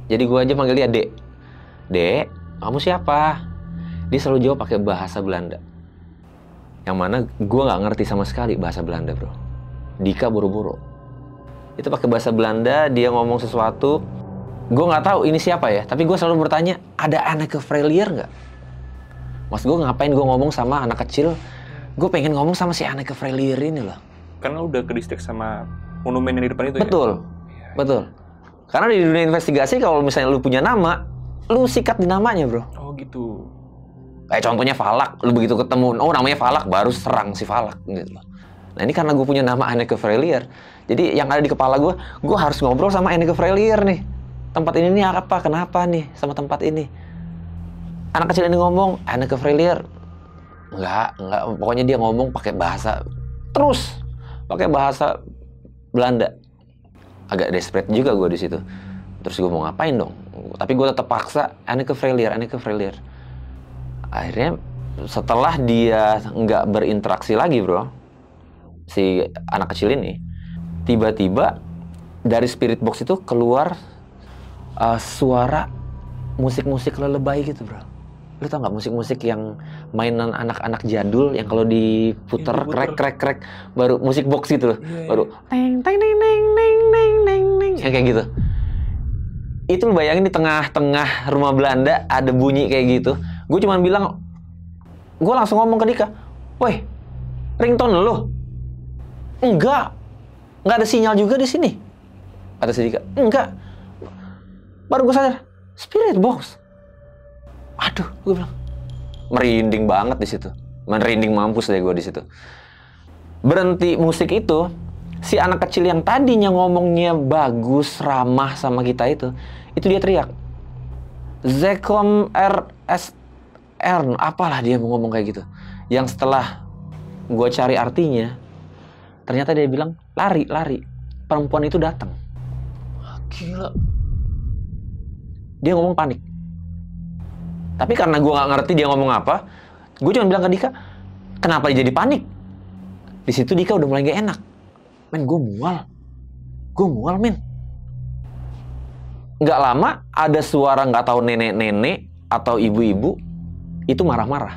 Jadi gue aja manggil dia Dek. Dek, kamu siapa? Dia selalu jawab pakai bahasa Belanda. Yang mana gue nggak ngerti sama sekali bahasa Belanda, bro. Dika boro-boro. Itu pakai bahasa Belanda, dia ngomong sesuatu. Gue nggak tahu ini siapa ya, tapi gue selalu bertanya, ada Anneke Freilier nggak? Mas gue ngapain gue ngomong sama anak kecil? Gue pengen ngomong sama si Anneke Freilier ini loh. Karena udah kedistrik sama monumen yang di depan itu. Betul, ya? Betul. Karena di dunia investigasi kalau misalnya lu punya nama, lu sikat di namanya, bro. Oh gitu. Kayak contohnya Falak, lu begitu ketemu, oh namanya Falak, baru serang si Falak gitu loh. Nah ini karena gue punya nama Anneke Freilier, jadi yang ada di kepala gue harus ngobrol sama Anneke Freilier nih. Tempat ini nih apa, kenapa nih sama tempat ini? Anak kecil ini ngomong, Anneke Freilier. Enggak, pokoknya dia ngomong pakai bahasa, terus pakai bahasa Belanda. Agak desperate juga gue di situ. Terus gue mau ngapain dong? Tapi gue tetap paksa, Anneke Freilier. Akhirnya setelah dia nggak berinteraksi lagi, bro, si anak kecil ini, tiba-tiba dari spirit box itu keluar suara musik-musik lelebay gitu, bro. Lu tau nggak musik-musik yang mainan anak-anak jadul yang kalau diputer krek baru musik box gitu loh, baru teng teng teng teng teng teng teng teng yang kayak gitu. Itu lu bayangin di tengah-tengah rumah Belanda ada bunyi kayak gitu. Gue cuma bilang, gue langsung ngomong ke Dika, woi, ringtone lu? Enggak ada sinyal juga di sini. Kata si Dika, enggak. Baru gue sadar, spirit box. Aduh, gue bilang, merinding banget di situ, merinding mampus deh gue di situ. Berhenti musik itu, si anak kecil yang tadinya ngomongnya bagus, ramah sama kita itu dia teriak, Zekom RSR, apalah dia mau ngomong kayak gitu. Yang setelah gue cari artinya, ternyata dia bilang, lari, perempuan itu datang. Gila. Dia ngomong panik. Tapi karena gue nggak ngerti dia ngomong apa, gue cuma bilang ke Dika, kenapa dia jadi panik? Di situ Dika udah mulai gak enak. Men, gue mual, men. Nggak lama, ada suara nggak tahu nenek-nenek atau ibu-ibu itu marah-marah.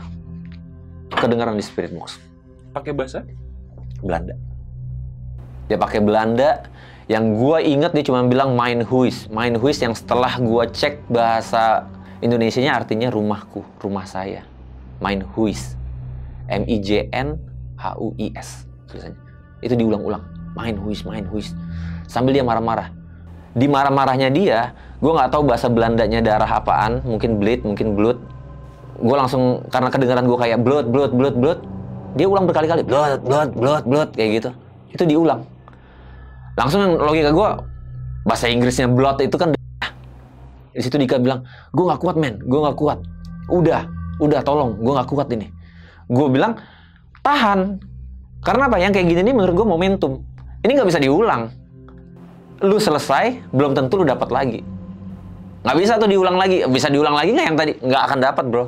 Kedengaran di spirit box. Pakai bahasa Belanda. Dia pakai Belanda. Yang gue inget dia cuma bilang mein huis yang setelah gue cek bahasa Indonesianya artinya rumahku, rumah saya. Mein huis, MIJNHUIS tulisannya. Itu diulang-ulang, mein huis. Sambil dia marah-marah. Di marah-marahnya dia, gue nggak tahu bahasa Belandanya darah apaan, mungkin bleed, mungkin blood. Gue langsung karena kedengaran gue kayak blood, dia ulang berkali-kali, blood kayak gitu. Itu diulang. Langsung yang logika gue, bahasa Inggrisnya blood itu kan di situ Dika bilang, gue nggak kuat, men, gue nggak kuat. Udah, tolong, gue nggak kuat ini. Gue bilang, tahan. Karena apa? Yang kayak gini nih menurut gue momentum. Ini nggak bisa diulang. Lu selesai, belum tentu lu dapat lagi. Nggak bisa tuh diulang lagi. Bisa diulang lagi nggak yang tadi? Nggak akan dapat, bro.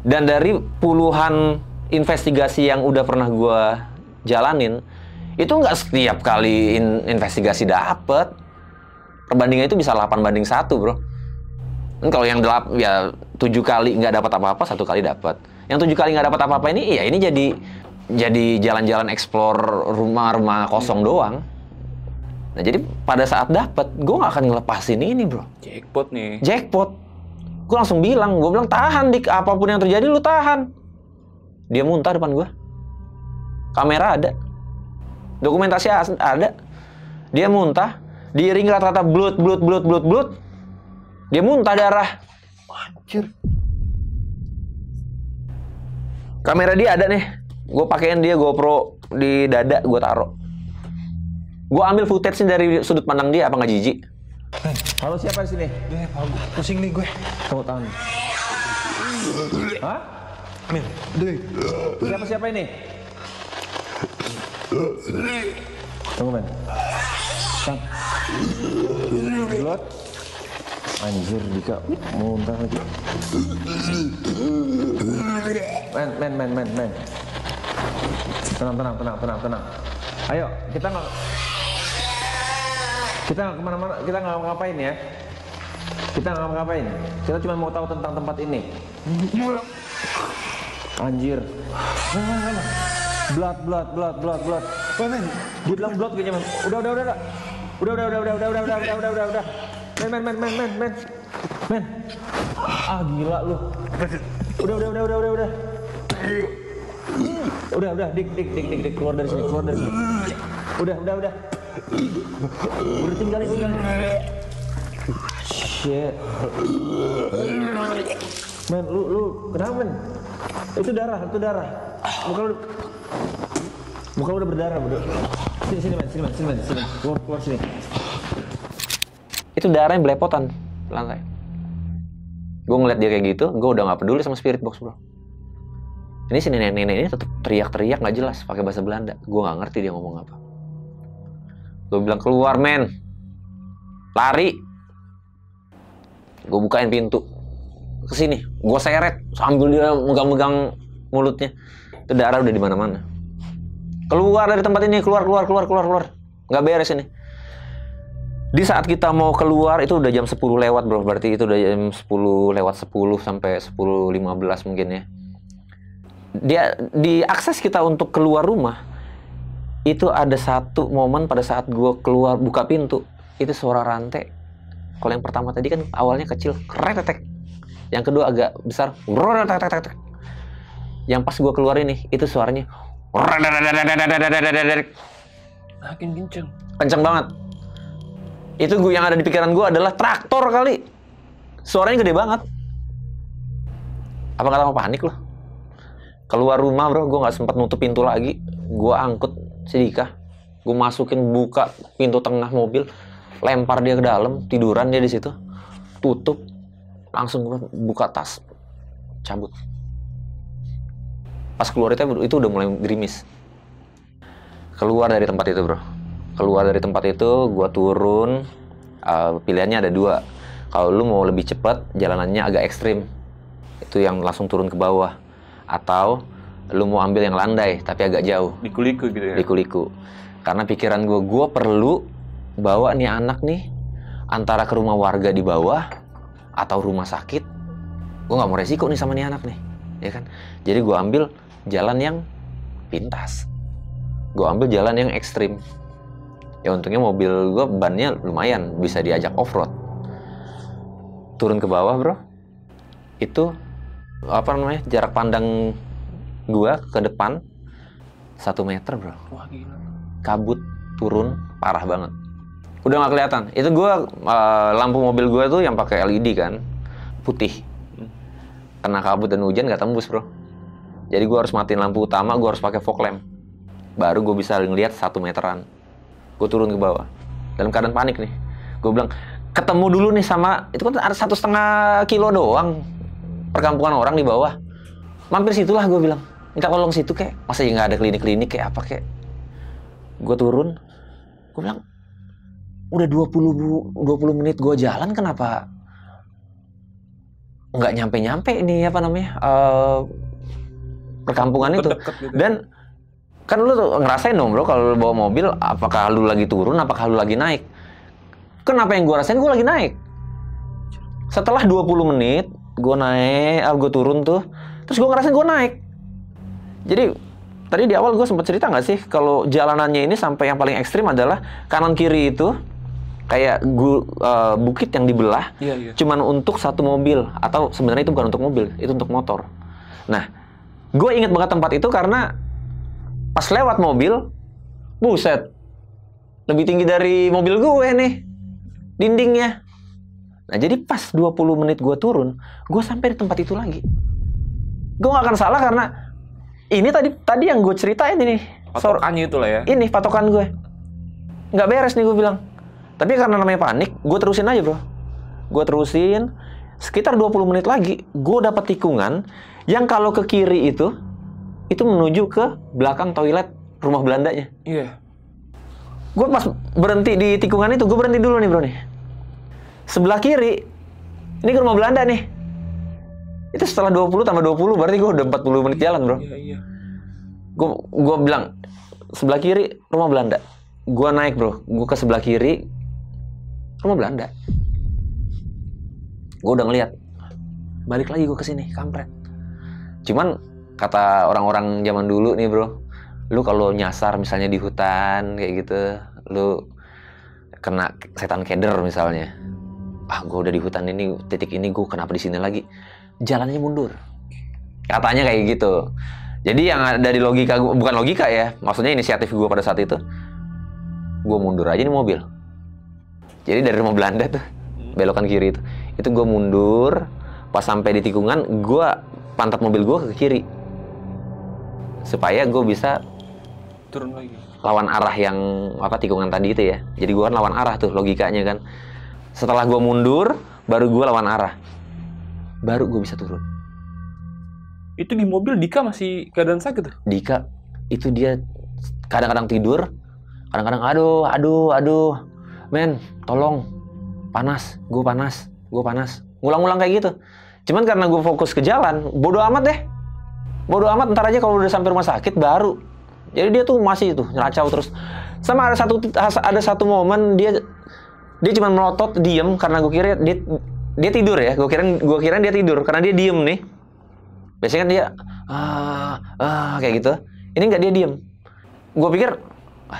Dan dari puluhan investigasi yang udah pernah gue jalanin, Itu nggak setiap kali investigasi dapet. Perbandingan itu bisa 8-1, bro. Dan kalau yang 7 kali nggak dapat apa-apa, 1 kali dapat. Yang 7 kali nggak dapat apa-apa ini, ya ini jadi jalan-jalan explore rumah-rumah kosong doang. Nah jadi pada saat dapat, gue nggak akan ngelepasin ini, bro. Jackpot nih. Jackpot. Gue langsung bilang, tahan dik, apapun yang terjadi lu tahan. Dia muntah depan gue. Kamera ada. Dokumentasi ada. Dia muntah. Diiring rata-rata blood. Dia muntah darah. Anjir. Kamera dia ada nih. Gue pakein dia GoPro di dada, gue taruh. Gue ambil footage dari sudut pandang dia, apa nggak jijik? Halo, siapa di sini? Pusing nih gue. Tunggu tahan. Hah? Min, deh. Siapa ini? Tunggu, men. Sang. Blood. Anjir, Dika muntah lagi. Men. Tenang. Ayo, kita nggak kemana-mana, kita nggak ngapain ya. Kita nggak ngapain. Kita cuma mau tahu tentang tempat ini. Anjir. Blood. Dia bilang blood kayaknya, men. Udah. Men. Ah, gila lu. Udah. Udah, dik, keluar dari sini. Udah. Udah tinggalin. Shit. Men, lu kenapa, men? Itu darah. Muka lu udah berdarah, bro. Sini, men. Keluar sini. Itu darah yang belepotan lantai. Gue ngeliat dia kayak gitu, gue udah nggak peduli sama spirit box, bro. Ini si nenek ini tetap teriak nggak jelas pakai bahasa Belanda. Gue nggak ngerti dia ngomong apa. Gue bilang keluar, men. Lari. Gue bukain pintu. Kesini. Gue seret sambil dia megang-megang mulutnya. Itu darah udah di mana-mana. Keluar dari tempat ini, keluar. Nggak beres ini. Di saat kita mau keluar itu udah jam 10 lewat, bro. Berarti itu udah jam 10:10 sampai 10:15 mungkin ya. Dia diakses kita untuk keluar rumah. Itu ada satu momen pada saat gue keluar buka pintu, itu suara rantai. Kalau yang pertama tadi kan awalnya kecil, kretetek. Yang kedua agak besar, yang pas gue keluar ini, itu suaranya Makin kenceng banget. Itu gue yang ada di pikiran gue adalah traktor kali. Suaranya gede banget. Apa kata mau panik loh? Keluar rumah, bro, gue nggak sempat nutup pintu lagi. Gue angkut si Dika, gue masukin, buka pintu tengah mobil, lempar dia ke dalam, tiduran dia di situ, tutup, langsung gue buka tas, cabut. Pas keluar itu udah mulai gerimis. Keluar dari tempat itu, bro. Keluar dari tempat itu, gue turun. Pilihannya ada 2. Kalau lu mau lebih cepat, jalanannya agak ekstrim. Itu yang langsung turun ke bawah. Atau lu mau ambil yang landai tapi agak jauh, Liku-liku gitu ya. Liku-liku. Karena pikiran gue perlu bawa nih anak nih antara ke rumah warga di bawah atau rumah sakit. Gue nggak mau resiko nih sama nih anak nih, ya kan. Jadi gue ambil jalan yang pintas, gue ambil jalan yang ekstrim. Ya untungnya mobil gue bannya lumayan, bisa diajak off-road. Turun ke bawah, bro. Itu jarak pandang gua ke depan 1 meter, bro. Wah, gila. Kabut turun parah banget. Udah nggak kelihatan. Itu gua lampu mobil gua tuh yang pakai LED kan, putih. Kena kabut dan hujan nggak tembus, bro. Jadi gua harus matiin lampu utama, gua harus pakai fog lamp. Baru gua bisa ngelihat 1 meteran. Gua turun ke bawah. Dalam keadaan panik nih. Gua bilang, ketemu dulu nih sama, itu kan ada 1,5 kilo doang perkampungan orang di bawah. Mampir situlah, gue bilang. Minta tolong situ kek. Masa ya nggak ada klinik-klinik kayak apa kek. Gue turun. Gue bilang, udah 20 menit gue jalan, kenapa nggak nyampe-nyampe ini apa namanya perkampungan itu. Deket gitu. Dan Kan lu tuh ngerasain dong bro, kalau lu bawa mobil, apakah lu lagi turun, apakah lu lagi naik. Kenapa yang gue rasain, gue lagi naik. Setelah 20 menit, gue naik, gue turun tuh, terus gue ngerasain gue naik. Jadi, tadi di awal gue sempat cerita nggak sih, kalau jalanannya ini sampai yang paling ekstrim adalah kanan-kiri itu, kayak bukit yang dibelah, cuman untuk satu mobil, atau sebenarnya itu bukan untuk mobil, itu untuk motor. Nah, gue inget banget tempat itu karena pas lewat mobil, buset, lebih tinggi dari mobil gue nih, dindingnya. Nah, jadi pas 20 menit gue turun, gue sampai di tempat itu lagi. Gue gak akan salah karena ini tadi yang gue ceritain ini. Patokannya itulah ya. Ini patokan gue. Nggak beres nih gue bilang. Tapi karena namanya panik, gue terusin aja bro. Gue terusin, sekitar 20 menit lagi, gue dapat tikungan yang kalau ke kiri itu menuju ke belakang toilet rumah Belandanya. Iya. Gue pas berhenti di tikungan itu, gue berhenti dulu nih bro nih. Sebelah kiri, ini ke rumah Belanda nih. Itu setelah 20 tambah 20, berarti gue udah 40 menit jalan bro. Iya. Gue bilang, sebelah kiri rumah Belanda. Gue naik bro, gue ke sebelah kiri, rumah Belanda. Gue udah ngeliat, balik lagi gue ke sini, kampret. Cuman kata orang-orang zaman dulu nih bro, lu kalau nyasar misalnya di hutan kayak gitu, lu kena setan keder misalnya. Gue udah di hutan ini, titik ini, gue kenapa di sini lagi? Jalannya mundur. Katanya kayak gitu. Jadi yang ada di logika gue, bukan logika ya, maksudnya inisiatif gue pada saat itu, gue mundur aja nih mobil. Jadi dari rumah Belanda tuh, belokan kiri itu gue mundur, pas sampai di tikungan, gue pantat mobil gue ke kiri. Supaya gue bisa turun lagi. Lawan arah yang tikungan tadi itu ya. Jadi gue kan lawan arah tuh logikanya kan. Setelah gue mundur, baru gue lawan arah. Baru gue bisa turun. Itu di mobil Dika masih keadaan sakit tuh? Dika, itu dia kadang-kadang tidur, kadang-kadang aduh, men, tolong, panas, gue panas. Ngulang-ngulang kayak gitu. Cuman karena gue fokus ke jalan, bodo amat deh. Bodo amat, ntar aja kalau udah sampai rumah sakit baru. Jadi dia tuh masih tuh nyeracau terus. Sama ada satu momen dia cuma melotot diem karena gue kira dia tidur ya. Gue kira dia tidur karena dia diem nih. Biasanya kan dia kayak gitu. Ini nggak, dia diem. Gue pikir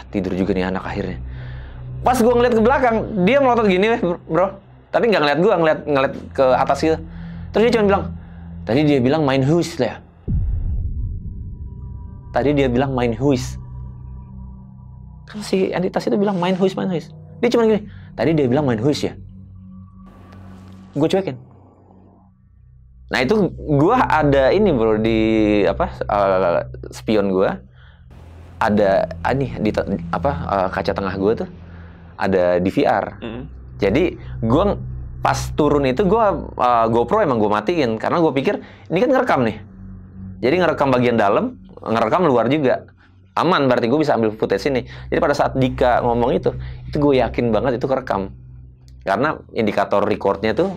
tidur juga nih anak akhirnya. Pas gue ngeliat ke belakang, dia melotot gini bro. Tapi nggak ngeliat gue, ngeliat ke atas gitu. Terus dia cuma bilang, tadi dia bilang main huis lah. Tadi dia bilang main huis. Kan si entitas itu bilang main huis. Dia cuma gini, tadi dia bilang main huis ya. Gue cuekin. Nah itu gue ada ini bro di spion gue. Ada di kaca tengah gue tuh ada DVR. Jadi gue pas turun itu gue GoPro emang gue matiin karena gue pikir ini kan ngerekam nih. Jadi ngerekam bagian dalam, ngerekam luar juga. Aman, berarti gue bisa ambil footage ini. Jadi pada saat Dika ngomong itu gue yakin banget itu kerekam. Karena indikator recordnya tuh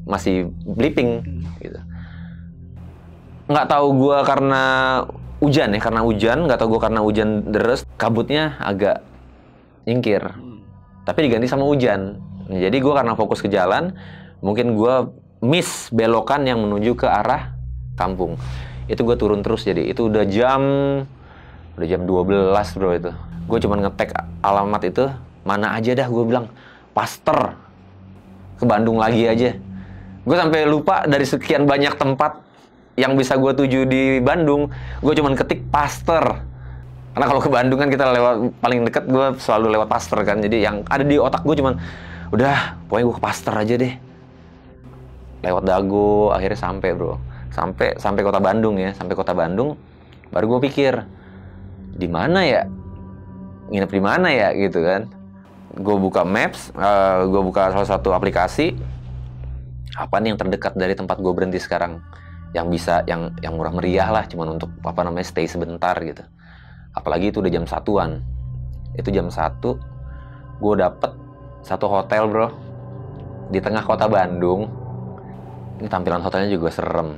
masih blipping gitu. Nggak tahu gue karena hujan ya, nggak tahu gue karena hujan deres, kabutnya agak nyingkir. Tapi diganti sama hujan. Jadi gue karena fokus ke jalan, mungkin gue miss belokan yang menuju ke arah kampung. Itu gue turun terus, jadi itu udah jam 12 bro itu. Gue cuma nge-tag alamat itu, mana aja dah gue bilang, Paster, ke Bandung lagi aja. Gue sampai lupa dari sekian banyak tempat yang bisa gue tuju di Bandung, gue cuma ketik Paster. Karena kalau ke Bandung kan kita lewat, paling deket gue selalu lewat Paster kan. Jadi yang ada di otak gue cuman, udah pokoknya gue ke Paster aja deh. Lewat Dago, akhirnya sampai bro. Sampai kota Bandung ya, sampai kota Bandung, baru gue pikir, di mana ya? Nginep di mana ya gitu kan? Gue buka Maps, gue buka salah satu aplikasi. Apa nih yang terdekat dari tempat gue berhenti sekarang? Yang bisa, yang murah meriah lah, cuman untuk stay sebentar gitu. Apalagi itu udah jam 1-an. Itu jam 1, gue dapet satu hotel bro di tengah kota Bandung. Ini tampilan hotelnya juga serem.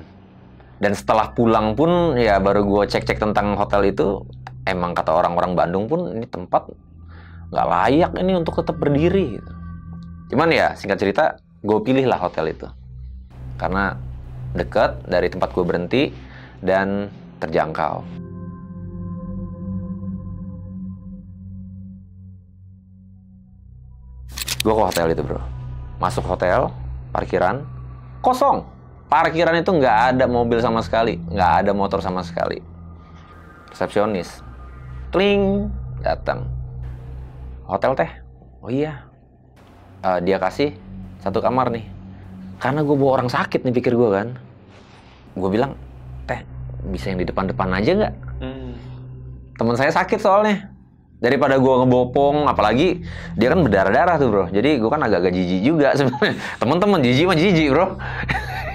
Dan setelah pulang pun ya baru gue cek tentang hotel itu, emang kata orang-orang Bandung pun ini tempat nggak layak ini untuk tetap berdiri gitu. Cuman ya singkat cerita gue pilih lah hotel itu karena dekat dari tempat gue berhenti dan terjangkau. Gue ke hotel itu bro, masuk hotel, parkiran kosong. Parkiran itu nggak ada mobil sama sekali, nggak ada motor sama sekali. Resepsionis, kling, datang. Hotel teh, oh iya, dia kasih 1 kamar nih. Karena gue bawa orang sakit nih pikir gue kan. Gue bilang, teh bisa yang di depan-depan aja nggak? Temen saya sakit soalnya. Daripada gue ngebopong, apalagi dia kan berdarah-darah tuh bro. Jadi gue kan agak-agak jijik juga sebenarnya. Temen-temen jijik mah jijik bro.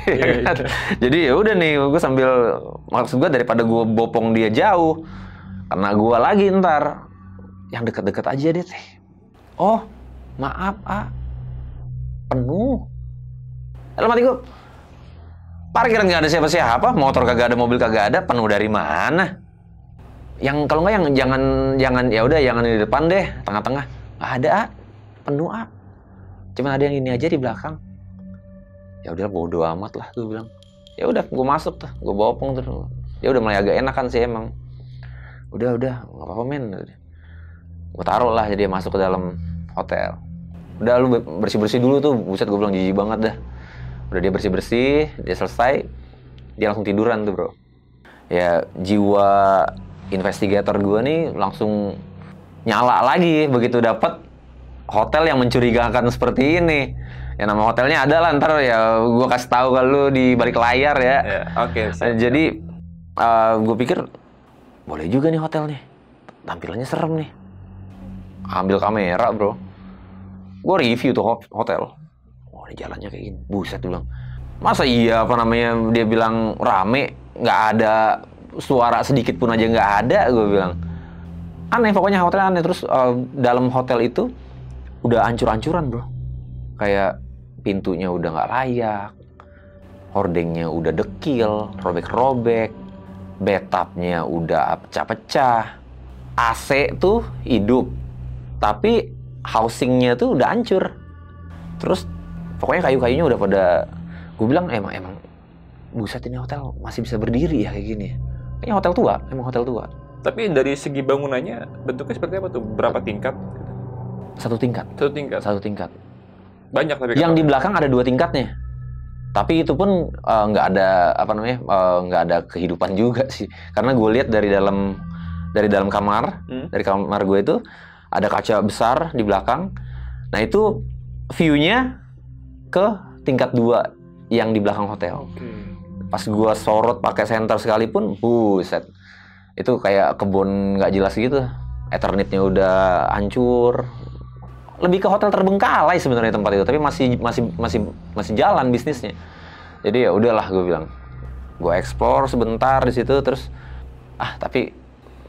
Iya. Jadi ya udah nih, gue sambil maksud gue daripada gue bopong dia jauh, karena gue lagi ntar yang deket-deket aja deh teh. Oh maaf penuh. Dalam hati gue, parkiran nggak ada siapa-siapa, motor kagak ada, mobil kagak ada, penuh dari mana? Yang kalau nggak yang jangan ya udah jangan di depan deh, tengah-tengah. Nggak ada, penuh Cuma ada yang ini aja di belakang. Ya udah bodo amat lah, gue bilang. Ya udah, gue masuk tuh, gue bopong tuh. Ya udah mulai agak enakan sih emang. Udah nggak apa-apa men. Gue taruh lah jadi masuk ke dalam hotel. Udah lu bersih-bersih dulu tuh, buset gue bilang jijik banget dah. Udah dia bersih-bersih, dia selesai, dia langsung tiduran tuh bro. Ya jiwa investigator gue nih langsung nyala lagi begitu dapat hotel yang mencurigakan seperti ini. Ya nama hotelnya ada lah, ntar ya gue kasih tahu ke lu di balik layar ya. Oke. Jadi gue pikir boleh juga nih hotelnya, tampilannya serem nih. Ambil kamera bro, gue review tuh hotel. Oh ini jalannya kayak gini, buset gue bilang. Masa iya apa namanya dia bilang rame, nggak ada suara sedikit pun aja nggak ada, gue bilang. Aneh pokoknya hotel aneh. Terus dalam hotel itu udah ancur-ancuran bro. Kayak pintunya udah nggak layak, hordengnya udah dekil, robek-robek, bathtubnya udah pecah-pecah, AC tuh hidup, tapi housingnya tuh udah hancur. Terus pokoknya kayu-kayunya udah pada, gue bilang emang buset ini hotel masih bisa berdiri ya kayak gini. Kayaknya hotel tua, emang hotel tua. Tapi dari segi bangunannya bentuknya seperti apa tuh? Berapa tingkat? Satu tingkat. Satu tingkat. Banyak tapi yang di belakang ada 2 tingkatnya. Tapi itu pun nggak ada apa namanya, nggak ada kehidupan juga sih. Karena gue lihat dari dalam kamar, dari kamar gue itu ada kaca besar di belakang. Nah itu view-nya ke tingkat 2 yang di belakang hotel. Pas gue sorot pakai senter sekalipun, buset, itu kayak kebun nggak jelas gitu. Eternitnya udah hancur. Lebih ke hotel terbengkalai sebenarnya tempat itu, tapi masih jalan bisnisnya. Jadi ya udahlah gue bilang, gue explore sebentar di situ, terus tapi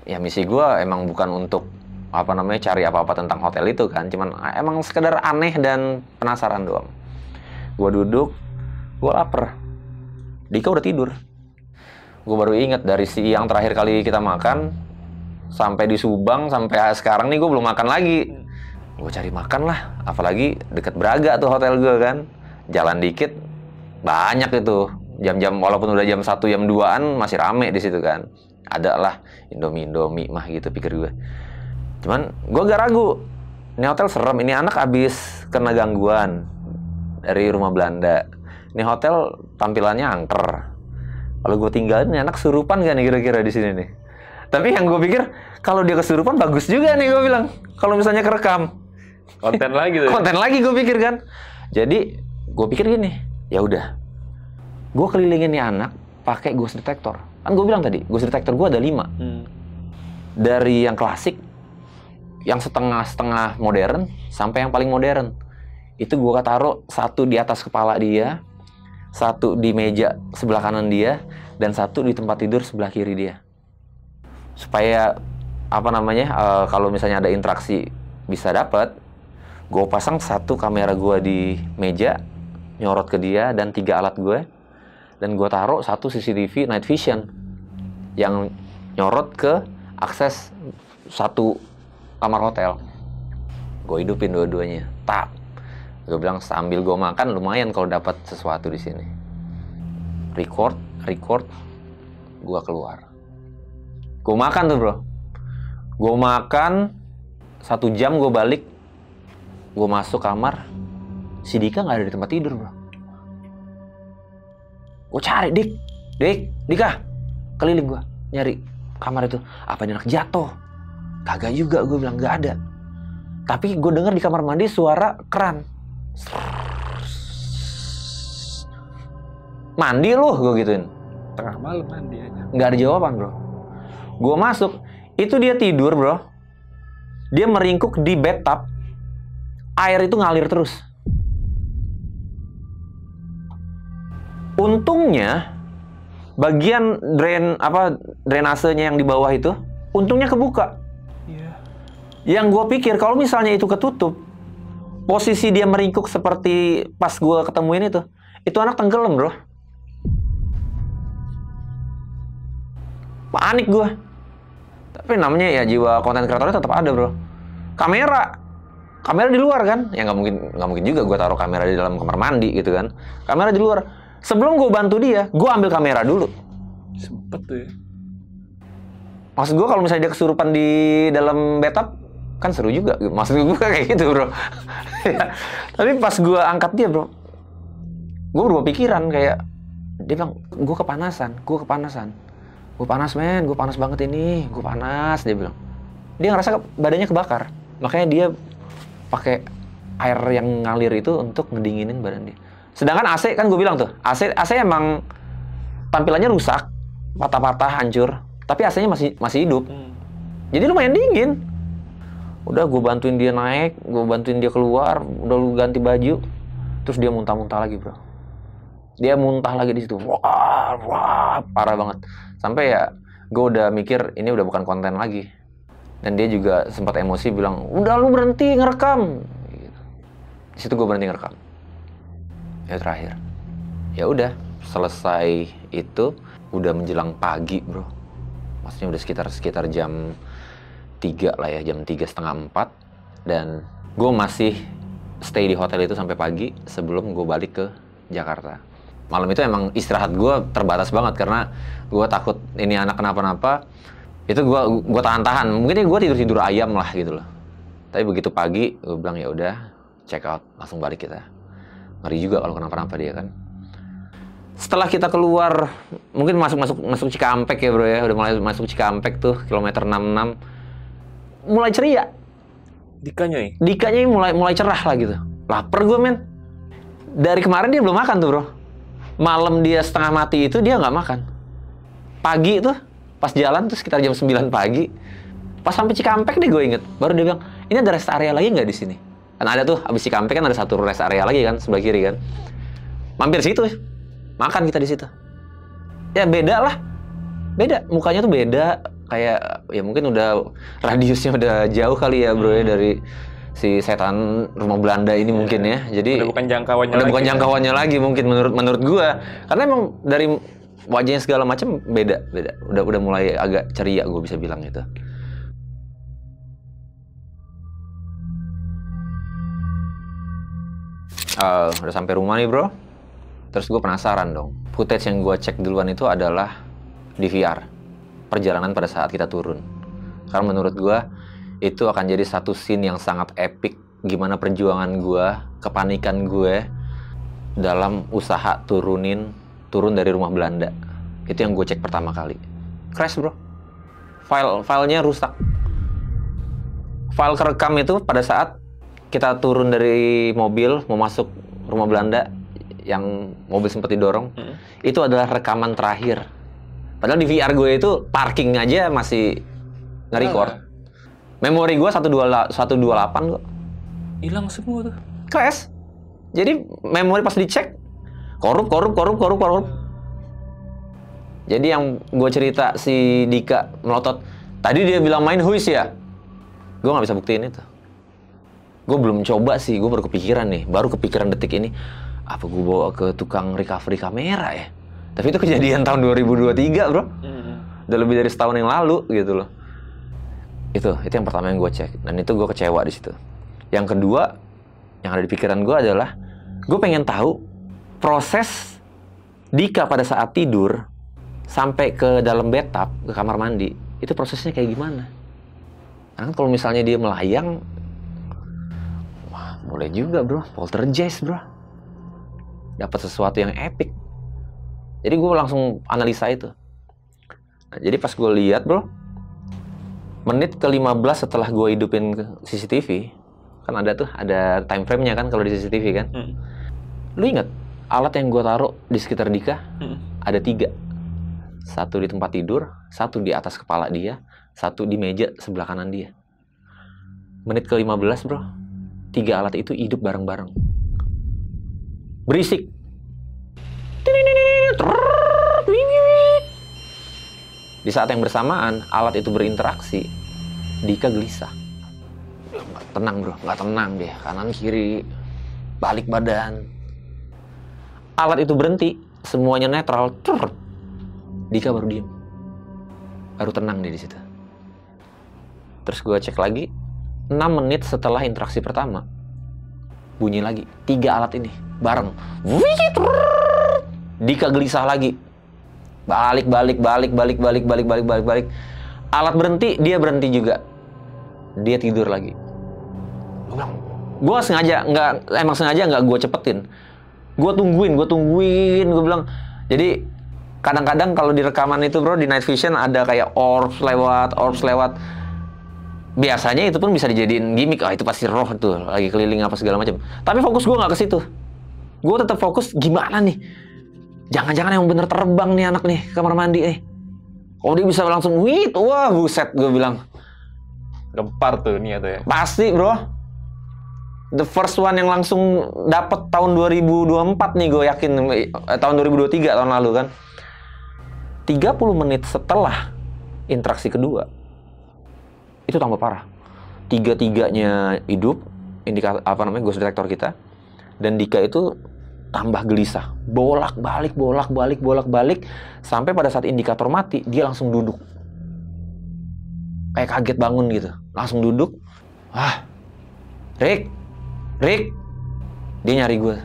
ya misi gue emang bukan untuk apa namanya cari apa-apa tentang hotel itu kan, cuman emang sekedar aneh dan penasaran doang. Gue duduk, gue lapar, Dika udah tidur. Gue baru ingat dari siang terakhir kali kita makan sampai di Subang sampai sekarang nih gue belum makan lagi. Gue cari makan lah, apalagi deket Braga tuh hotel gue kan, jalan dikit banyak itu jam-jam, walaupun udah jam 1 jam 2-an masih rame di situ kan. Ada lah Indomie mah gitu pikir gue. Cuman gue gak ragu, ini hotel serem, ini anak abis kena gangguan dari rumah Belanda. Ini hotel tampilannya angker. Kalau gue tinggalin, ini anak kesurupan gak nih kira-kira di sini nih. Tapi yang gue pikir kalau dia kesurupan bagus juga nih, gue bilang. Kalau misalnya kerekam. Konten lagi tuh. Konten lagi gue pikir kan. Jadi gue pikir gini, ya udah, gue kelilingin nih anak pakai ghost detector. Kan gue bilang tadi, ghost detector gue ada 5. Dari yang klasik, yang setengah-setengah modern, sampai yang paling modern. Itu gue taruh 1 di atas kepala dia, 1 di meja sebelah kanan dia, dan 1 di tempat tidur sebelah kiri dia. Supaya apa namanya, kalau misalnya ada interaksi bisa dapat. Gue pasang 1 kamera gue di meja, nyorot ke dia, dan 3 alat gue. Dan gue taruh 1 CCTV night vision yang nyorot ke akses satu kamar hotel. Gue hidupin dua-duanya. Tak. Gue bilang sambil gue makan lumayan kalau dapat sesuatu di sini. Record. Gue keluar. Gue makan tuh bro. Gue makan 1 jam gue balik. Gue masuk kamar. Si Dika nggak ada di tempat tidur bro. Gue cari Dika. Keliling gue nyari kamar itu. Apa ini anak jatuh? Kagak juga, gue bilang nggak ada. Tapi gue dengar di kamar mandi suara keran. Mandi lu, gue gituin. Tengah malam mandi aja. Nggak ada jawaban bro. Gue masuk, itu dia tidur bro. Dia meringkuk di bathtub. Air itu ngalir terus. Untungnya bagian drainasenya yang di bawah itu untungnya kebuka. Iya. Yang gue pikir kalau misalnya itu ketutup, posisi dia meringkuk seperti pas gue ketemuin itu anak tenggelam bro. Panik gue. Tapi namanya ya jiwa konten kreatornya tetap ada bro. Kamera di luar kan? Ya nggak mungkin juga gue taruh kamera di dalam kamar mandi gitu kan? Kamera di luar. Sebelum gue bantu dia, gue ambil kamera dulu. Sempet tuh ya. Maksud gue kalau misalnya dia kesurupan di dalam bathtub, kan seru juga. Maksud gue kayak gitu bro. Tapi pas gue angkat dia bro, gue berubah pikiran kayak, dia bilang, gue kepanasan. Gue panas men, gue panas banget ini. Gue panas, dia bilang. Dia ngerasa badannya kebakar. Makanya dia pakai air yang ngalir itu untuk ngedinginin badan dia. Sedangkan AC kan gue bilang tuh, AC emang tampilannya rusak, patah-patah, hancur. Tapi AC-nya masih hidup. Jadi lumayan dingin. Udah gue bantuin dia naik, gue bantuin dia keluar, udah lu ganti baju. Terus dia muntah-muntah lagi bro. Dia muntah lagi di situ. Wah, parah banget. Sampai ya gue udah mikir ini udah bukan konten lagi. Dan dia juga sempat emosi bilang, udah lu berhenti ngerekam. Di situ gue berhenti ngerekam. Ya terakhir. Ya udah, selesai itu udah menjelang pagi bro. Maksudnya udah sekitar jam 3 lah ya, jam 3:30, 4. Dan gue masih stay di hotel itu sampai pagi sebelum gue balik ke Jakarta. Malam itu emang istirahat gue terbatas banget karena gue takut ini anak kenapa-napa. Itu gue tahan-tahan. Mungkin gue tidur ayam lah gitu loh. Tapi begitu pagi gue bilang ya udah check out, langsung balik kita. Ngeri juga kalau kenapa-napa dia kan. Setelah kita keluar, mungkin masuk Cikampek ya bro ya, udah mulai masuk Cikampek tuh kilometer 66, mulai ceria. Dikanya mulai cerah lah gitu. Laper gue men. Dari kemarin dia belum makan tuh bro. Malam dia setengah mati itu dia nggak makan. Pagi tuh pas jalan tuh sekitar jam 9 pagi, pas sampai Cikampek deh gue inget, baru dia bilang ini ada rest area lagi nggak di sini? Kan ada tuh abis Cikampek kan ada satu rest area lagi kan sebelah kiri kan. Mampir situ, makan kita di situ. Ya beda lah, beda mukanya tuh beda, kayak ya mungkin udah radiusnya udah jauh kali ya bro ya dari si setan rumah Belanda ini mungkin ya. Jadi udah bukan jangkauannya. Udah bukan jangkauannya lagi mungkin menurut gua. Karena emang dari wajahnya segala macam beda. Udah mulai agak ceria gue bisa bilang gitu. Udah sampai rumah nih bro. Terus gue penasaran dong. Footage yang gue cek duluan itu adalah DVR. Perjalanan pada saat kita turun. Karena menurut gue itu akan jadi satu scene yang sangat epic. Gimana perjuangan gue, kepanikan gue dalam usaha turun dari rumah Belanda. Itu yang gue cek pertama kali. Crash bro. Filenya rusak. File kerekam itu pada saat kita turun dari mobil mau masuk rumah Belanda yang mobil sempat didorong, itu adalah rekaman terakhir. Padahal di VR gue itu parking aja masih nge-record. Memori gue 128 kok. Hilang semua tuh. Crash. Jadi memori pas dicek korup. Jadi yang gue cerita si Dika melotot, tadi dia bilang main huis ya. Gue nggak bisa buktiin itu. Gue belum coba sih, gue baru kepikiran detik ini. Apa gue bawa ke tukang recovery kamera ya? Tapi itu kejadian tahun 2023 bro. Udah lebih dari setahun yang lalu gitu loh. Itu yang pertama yang gue cek, dan itu gue kecewa di situ. Yang kedua, yang ada di pikiran gue adalah, gue pengen tahu proses Dika pada saat tidur sampai ke dalam bathtub, ke kamar mandi, itu prosesnya kayak gimana? Karena kalau misalnya dia melayang, wah boleh juga bro, poltergeist bro, dapat sesuatu yang epic. Jadi gue langsung analisa itu. Nah, jadi pas gue lihat bro, menit ke-15 setelah gue hidupin CCTV, kan ada time frame-nya kan kalau di CCTV kan. Lu inget alat yang gue taruh di sekitar Dika? Ada 3. 1 di tempat tidur, 1 di atas kepala dia, 1 di meja sebelah kanan dia. Menit ke-15 bro, 3 alat itu hidup bareng-bareng. Berisik. Di saat yang bersamaan alat itu berinteraksi, Dika gelisah. Nggak tenang bro, nggak tenang dia, kanan kiri, balik badan. Alat itu berhenti, semuanya netral. Dika baru diem, baru tenang dia di situ. Terus gue cek lagi, 6 menit setelah interaksi pertama, bunyi lagi 3 alat ini bareng. Dika gelisah lagi, balik. Alat berhenti, dia berhenti juga. Dia tidur lagi. Gue sengaja nggak gue cepetin. Gue tungguin. Gue bilang, jadi kadang-kadang kalau di rekaman itu bro, di night vision ada kayak orbs lewat. Biasanya itu pun bisa dijadiin gimmick. Itu pasti roh tuh lagi keliling apa segala macam. Tapi fokus gue nggak ke situ. Gue tetap fokus gimana nih. Jangan-jangan yang bener terbang nih anak nih kamar mandi nih. Kalau dia bisa langsung wah buset, gue bilang. Gempar tuh nih atau ya? Pasti bro. The first one yang langsung dapat tahun 2024 nih, gue yakin. Tahun 2023 tahun lalu kan. 30 menit setelah interaksi kedua, itu tambah parah. 3-3-nya hidup, ghost detector kita, dan Dika itu tambah gelisah, bolak-balik, sampai pada saat indikator mati, dia langsung duduk. Kayak kaget bangun gitu, langsung duduk. Rick, dia nyari gue.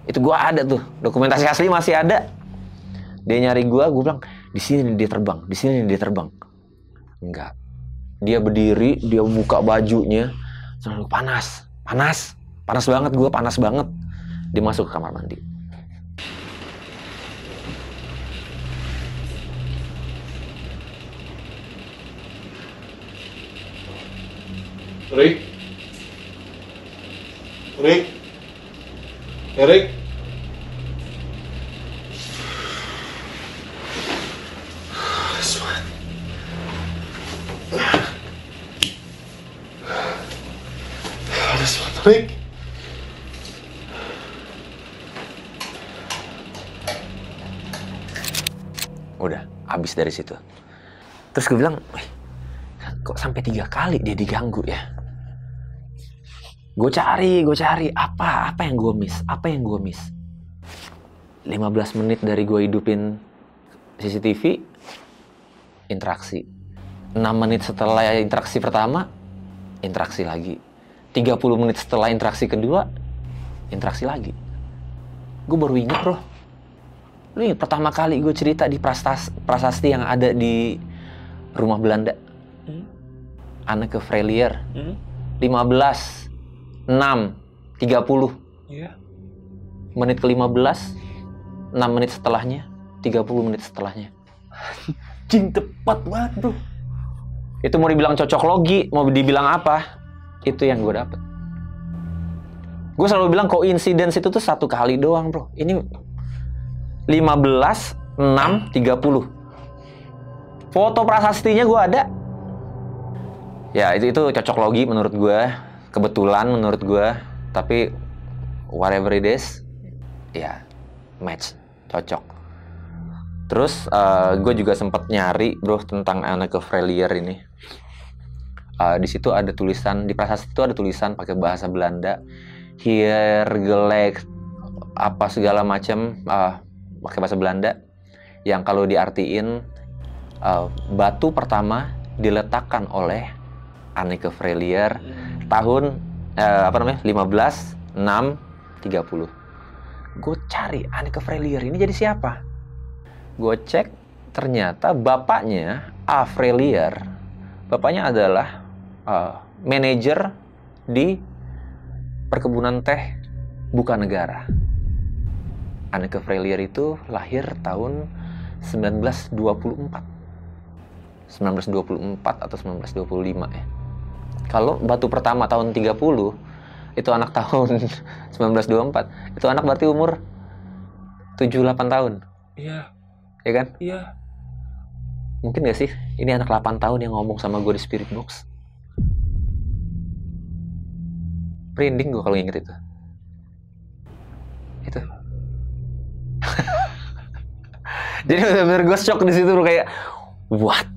Itu gue ada tuh, dokumentasi asli masih ada. Dia nyari gue bilang, di sini nih dia terbang. Enggak. Dia berdiri, dia buka bajunya, panas banget gue, panas banget. Dia masuk ke kamar mandi. Rick. Rick. Udah, habis dari situ. Terus gue bilang, kok sampai 3 kali dia diganggu ya? Gue cari, apa yang gue miss? 15 menit dari gue hidupin CCTV, interaksi. 6 menit setelah interaksi pertama, interaksi lagi. 30 menit setelah interaksi kedua, interaksi lagi. Gue baru ingat bro. Lu ingat pertama kali gue cerita di prasasti yang ada di rumah Belanda. Anneke Freilier. 15, 6, 30. Iya. Menit ke-15, 6 menit setelahnya, 30 menit setelahnya. Anjing, tepat banget bro. Itu mau dibilang cocok logi, mau dibilang apa, itu yang gue dapet. Gue selalu bilang coincidence itu tuh 1 kali doang bro. Ini 15, 6, 30. Foto prasastinya gue ada. Ya itu cocok logi menurut gue. Kebetulan menurut gue. Tapi whatever it is, ya match, cocok. Terus gue juga sempat nyari bro tentang Anneke Freilier ini. Di situ ada tulisan, di prasasti itu ada tulisan pakai bahasa Belanda, hier gelegt apa segala macam, pakai bahasa Belanda, yang kalau diartiin batu pertama diletakkan oleh Anneke Frelier tahun 15/6/30. Gue cari Anneke Frelier ini jadi siapa? Gue cek, ternyata bapaknya A. Frelier, bapaknya adalah manajer di perkebunan teh Bukanegara. Anneke Frelier itu lahir tahun 1924 atau 1925 ya. Kalau batu pertama tahun 30, itu anak tahun 1924, itu anak berarti umur 7-8 tahun. Iya. Ya kan? Iya. Mungkin gak sih ini anak 8 tahun yang ngomong sama gue di Spirit Box? Merinding gue kalau inget itu. Jadi bener-bener gue shock di situ, kayak what?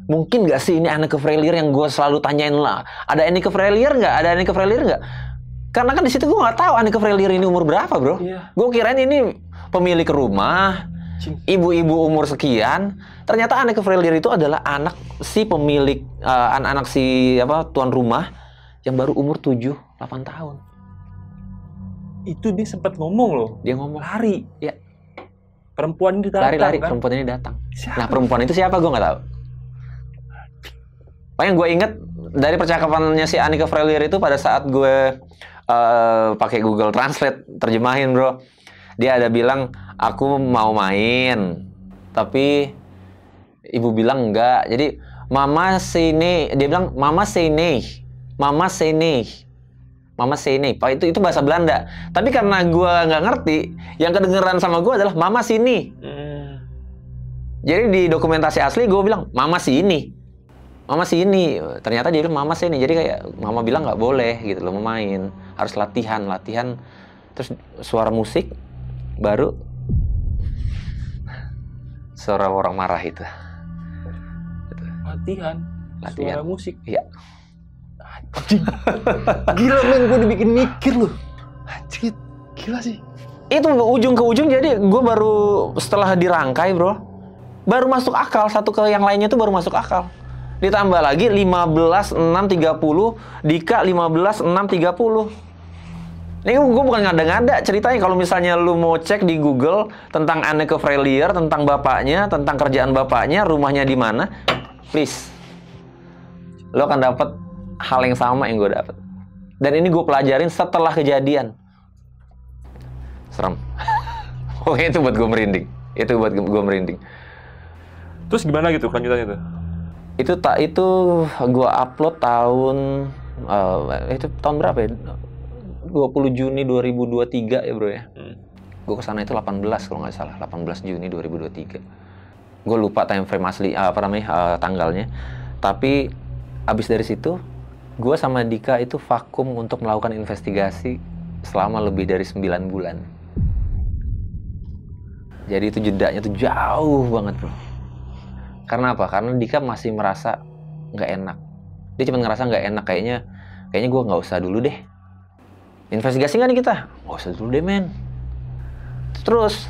Mungkin gak sih ini Anneke Frelier yang gue selalu tanyain lah? Ada Anneke Frelier nggak? Ada Anneke Frelier nggak? Karena kan di situ gue nggak tahu Anneke Frelier ini umur berapa, bro. Iya. Gue kirain ini pemilik rumah, ibu-ibu umur sekian. Ternyata Anneke Frelier itu adalah anak si pemilik, anak si tuan rumah yang baru umur 7-8 tahun. Itu dia sempat ngomong loh. Dia ngomong Lari. ya. Perempuan ini datang. Lari-lari, kan? perempuan ini datang. Siapa? Nah, perempuan itu siapa gue nggak tahu. Paling gue inget dari percakapannya si Anneke Frelier itu pada saat gue pakai Google Translate terjemahin, bro. Dia ada bilang, aku mau main, tapi ibu bilang enggak. Jadi mama sini, dia bilang mama sini, mama sini. Mama sini, Pak, itu bahasa Belanda. Tapi karena gue nggak ngerti, yang kedengeran sama gue adalah mama sini. Jadi di dokumentasi asli gue bilang mama sini, mama sini. Ternyata dia bilang mama sini. Jadi kayak mama bilang nggak boleh gitu loh, mau main, harus latihan. Terus suara musik, baru suara orang marah itu. Latihan. Suara musik. Iya. Gila men, gue dibikin mikir loh. Anjir, gila sih. Itu ujung ke ujung, jadi gue baru setelah dirangkai, bro, baru masuk akal. Satu ke yang lainnya tuh baru masuk akal. Ditambah lagi 15/6/30, Dika 15/6/30. Ini gue bukan ngada-ngada ceritanya. Kalau misalnya lu mau cek di Google tentang Anneke Frelier, tentang bapaknya, tentang kerjaan bapaknya, rumahnya di mana, please, lo akan dapat hal yang sama yang gue dapat. Dan ini gue pelajarin setelah kejadian. Serem. Pokoknya itu buat gue merinding. Itu buat gue merinding. Terus gimana gitu kelanjutannya tuh? Itu gue upload itu tahun berapa ya? 20 Juni 2023 ya, bro ya. Gue kesana itu 18 kalau nggak salah, 18 Juni 2023. Gue lupa time frame asli tanggalnya. Tapi abis dari situ gue sama Dika itu vakum untuk melakukan investigasi selama lebih dari 9 bulan. Jadi itu jedanya tuh jauh banget, bro. Karena apa? Karena Dika masih merasa nggak enak. Dia cuma ngerasa nggak enak, kayaknya gue nggak usah dulu deh. Investigasi nggak nih kita? Nggak usah dulu deh, men. Terus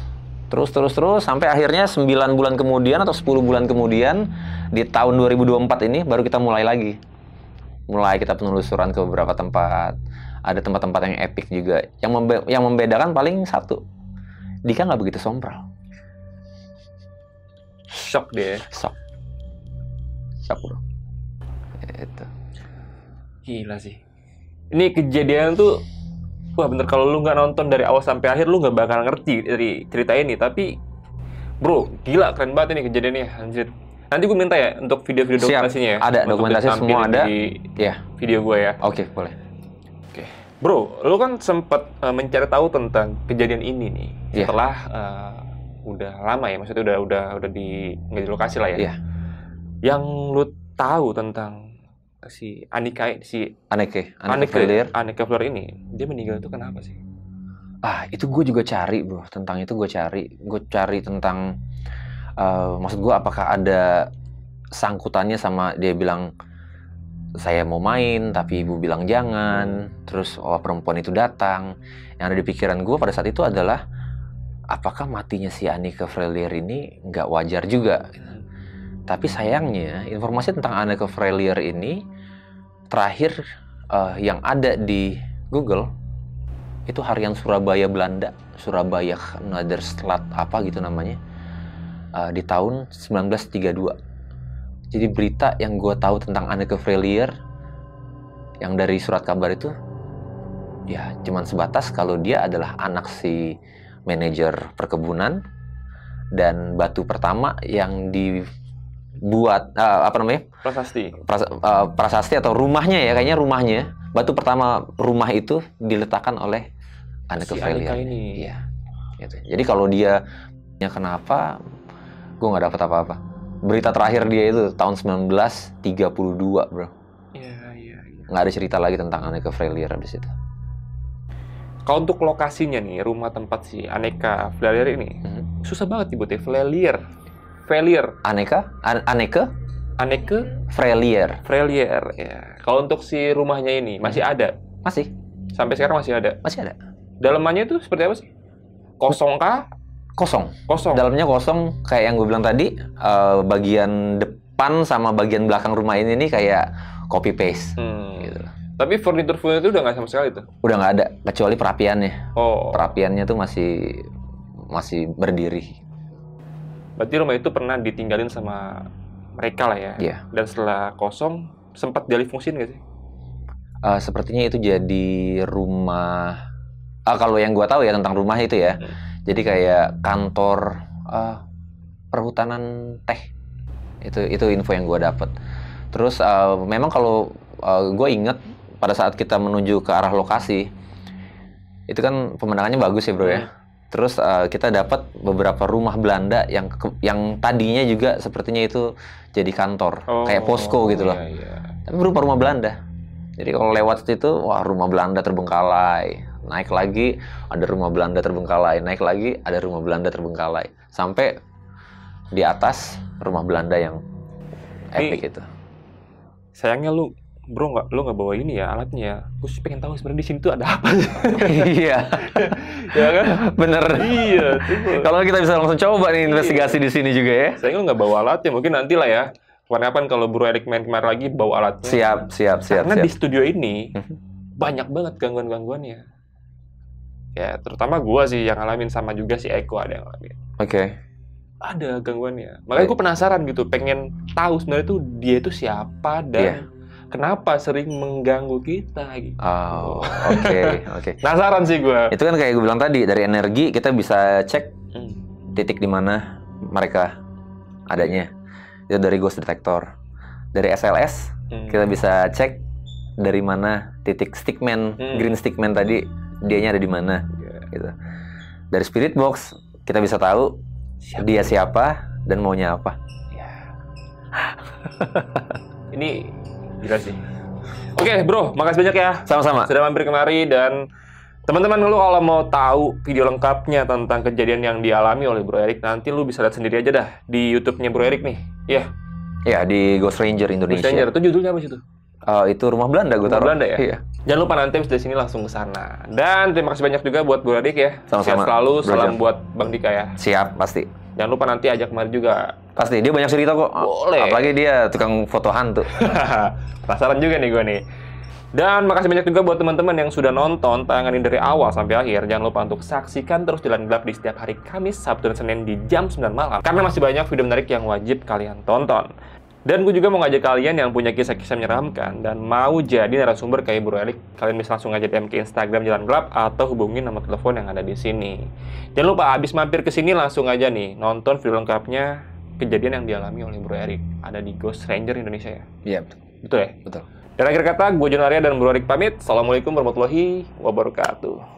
sampai akhirnya 9 bulan kemudian atau 10 bulan kemudian di tahun 2024 ini baru kita mulai lagi. Mulai kita penelusuran ke beberapa tempat. Ada tempat-tempat yang epic juga. Yang membedakan paling satu, Dika nggak begitu sompral. Shock deh. Shock, bro. Itu. Gila sih. Ini kejadian tuh, wah bener, kalau lu nggak nonton dari awal sampai akhir lu nggak bakal ngerti dari cerita ini. Tapi bro, gila keren banget ini kejadiannya, anjir. Nanti gue minta ya untuk video-video dokumentasinya ya. Ada dokumentasi semua ada. Di ya. Video gue ya. Oke, boleh. Oke. Bro, lu kan sempat mencari tahu tentang kejadian ini nih. Iya. Setelah udah lama ya, maksudnya udah nggak di lokasi lah ya. Iya. Yang lu tahu tentang si Anneke Frelier ini, dia meninggal itu kenapa sih? Itu gue juga cari, bro. Tentang itu gue cari tentang maksud gue apakah ada sangkutannya sama dia bilang saya mau main tapi ibu bilang jangan, terus perempuan itu datang. Yang ada di pikiran gue pada saat itu adalah apakah matinya si Anneke Frelier ini nggak wajar juga. Tapi sayangnya informasi tentang Anneke Vrelier ini terakhir yang ada di Google itu harian Surabaya Belanda, Surabaya Naderstad apa gitu namanya, di tahun 1932. Jadi berita yang gue tahu tentang Anneke Vrelier yang dari surat kabar itu ya cuman sebatas kalau dia adalah anak si manajer perkebunan dan batu pertama yang dibuat prasasti atau rumahnya ya, kayaknya rumahnya, batu pertama rumah itu diletakkan oleh Anneke Vrelier ini. Iya, gitu. Jadi kalau dia kenapa, gue nggak dapat apa-apa. Berita terakhir dia itu tahun 1932, bro. Iya. Nggak ada cerita lagi tentang Anneke Vrelier habis itu. Kalau untuk lokasinya nih, rumah tempat si Anneke Vrelier ini, susah banget nyebutnya. Vrelier. Anneke Vrelier. Ya. Kalau untuk si rumahnya ini masih ada? Masih. Sampai sekarang masih ada? Masih ada. Dalamannya itu seperti apa sih? Kosong kah? Kosong. Kosong. Dalamnya kosong, kayak yang gue bilang tadi, bagian depan sama bagian belakang rumah ini nih kayak copy paste. Gitu. Tapi furnitur itu udah nggak sama sekali tuh? Udah nggak ada, kecuali perapiannya. Oh. Perapiannya tuh masih berdiri. Berarti rumah itu pernah ditinggalin sama mereka lah ya? Iya. Dan setelah kosong, sempat dialih fungsiin nggak sih? Sepertinya itu jadi rumah. Kalau yang gue tahu ya tentang rumah itu ya, jadi kayak kantor perhutanan teh. Itu info yang gue dapat. Terus memang kalau gue inget pada saat kita menuju ke arah lokasi, itu kan pemandangannya bagus ya bro ya. Terus kita dapat beberapa rumah Belanda yang tadinya juga sepertinya itu jadi kantor, kayak posko gitu loh. Tapi berupa rumah Belanda. Jadi kalau lewat situ, wah rumah Belanda terbengkalai. Naik lagi, ada rumah Belanda terbengkalai. Naik lagi, ada rumah Belanda terbengkalai. Sampai di atas rumah Belanda yang epic itu. Sayangnya lu nggak bawa ini ya alatnya ya. Gue sih pengen tahu sebenarnya di sini tuh ada apa. Iya. Ya kan? Bener. Iya. Kalau kita bisa langsung coba nih investigasi di sini juga ya. Sayangnya lu nggak bawa alatnya. Mungkin nanti lah ya. Kapan-kapan kalau Bro Erik main kemari lagi bawa alatnya. Siap. Karena di studio ini banyak banget gangguan-gangguannya. Ya, terutama gue sih yang ngalamin, sama juga si Eko ada yang ngalamin. Oke. Ada gangguannya. Makanya gue penasaran gitu, pengen tahu sebenarnya tuh dia itu siapa dan kenapa sering mengganggu kita gitu. Oh, oke. Penasaran sih gue. Itu kan kayak gue bilang tadi, dari energi kita bisa cek titik di mana mereka adanya. Itu dari ghost detector. Dari SLS kita bisa cek dari mana titik stickman, green stickman tadi dianya ada di mana gitu. Dari spirit box kita bisa tahu dia siapa dan maunya apa. Ini gila sih. Oke, bro, makasih banyak ya. Sama-sama. Sudah mampir kemari, dan teman-teman lu kalau mau tahu video lengkapnya tentang kejadian yang dialami oleh Bro Erik, nanti lu bisa lihat sendiri aja dah di YouTube-nya Bro Erik nih. Iya. Ya, di Ghost Ranger Indonesia. Ghost Ranger, itu judulnya apa sih itu? Itu rumah Belanda gue taruh. Belanda ya? Iya. Jangan lupa nanti habis dari sini langsung ke sana. Dan terima kasih banyak juga buat Bro Erik ya. Sama-sama. Sehat selalu, salam Belajar. buat Bang Dika ya. Siap, pasti. Jangan lupa nanti ajak kemari juga. Pasti, dia banyak cerita kok. Boleh. Apalagi dia tukang foto hantu. Penasaran juga nih gue nih. Dan makasih banyak juga buat teman-teman yang sudah nonton tayangan ini dari awal sampai akhir. Jangan lupa untuk saksikan terus Jalan Gelap di setiap hari Kamis, Sabtu, dan Senin di jam 9 malam. Karena masih banyak video menarik yang wajib kalian tonton. Dan gue juga mau ngajak kalian yang punya kisah-kisah menyeramkan dan mau jadi narasumber kayak Bro Erik, kalian bisa langsung aja DM ke Instagram Jalan Gelap atau hubungin nomor telepon yang ada di sini. Jangan lupa abis mampir ke sini langsung aja nih nonton video lengkapnya kejadian yang dialami oleh Bro Erik. Ada di Ghost Ranger Indonesia ya? Iya, betul. Betul ya? Betul. Dan akhir kata, gue Jon Arya dan Bro Erik pamit. Assalamualaikum warahmatullahi wabarakatuh.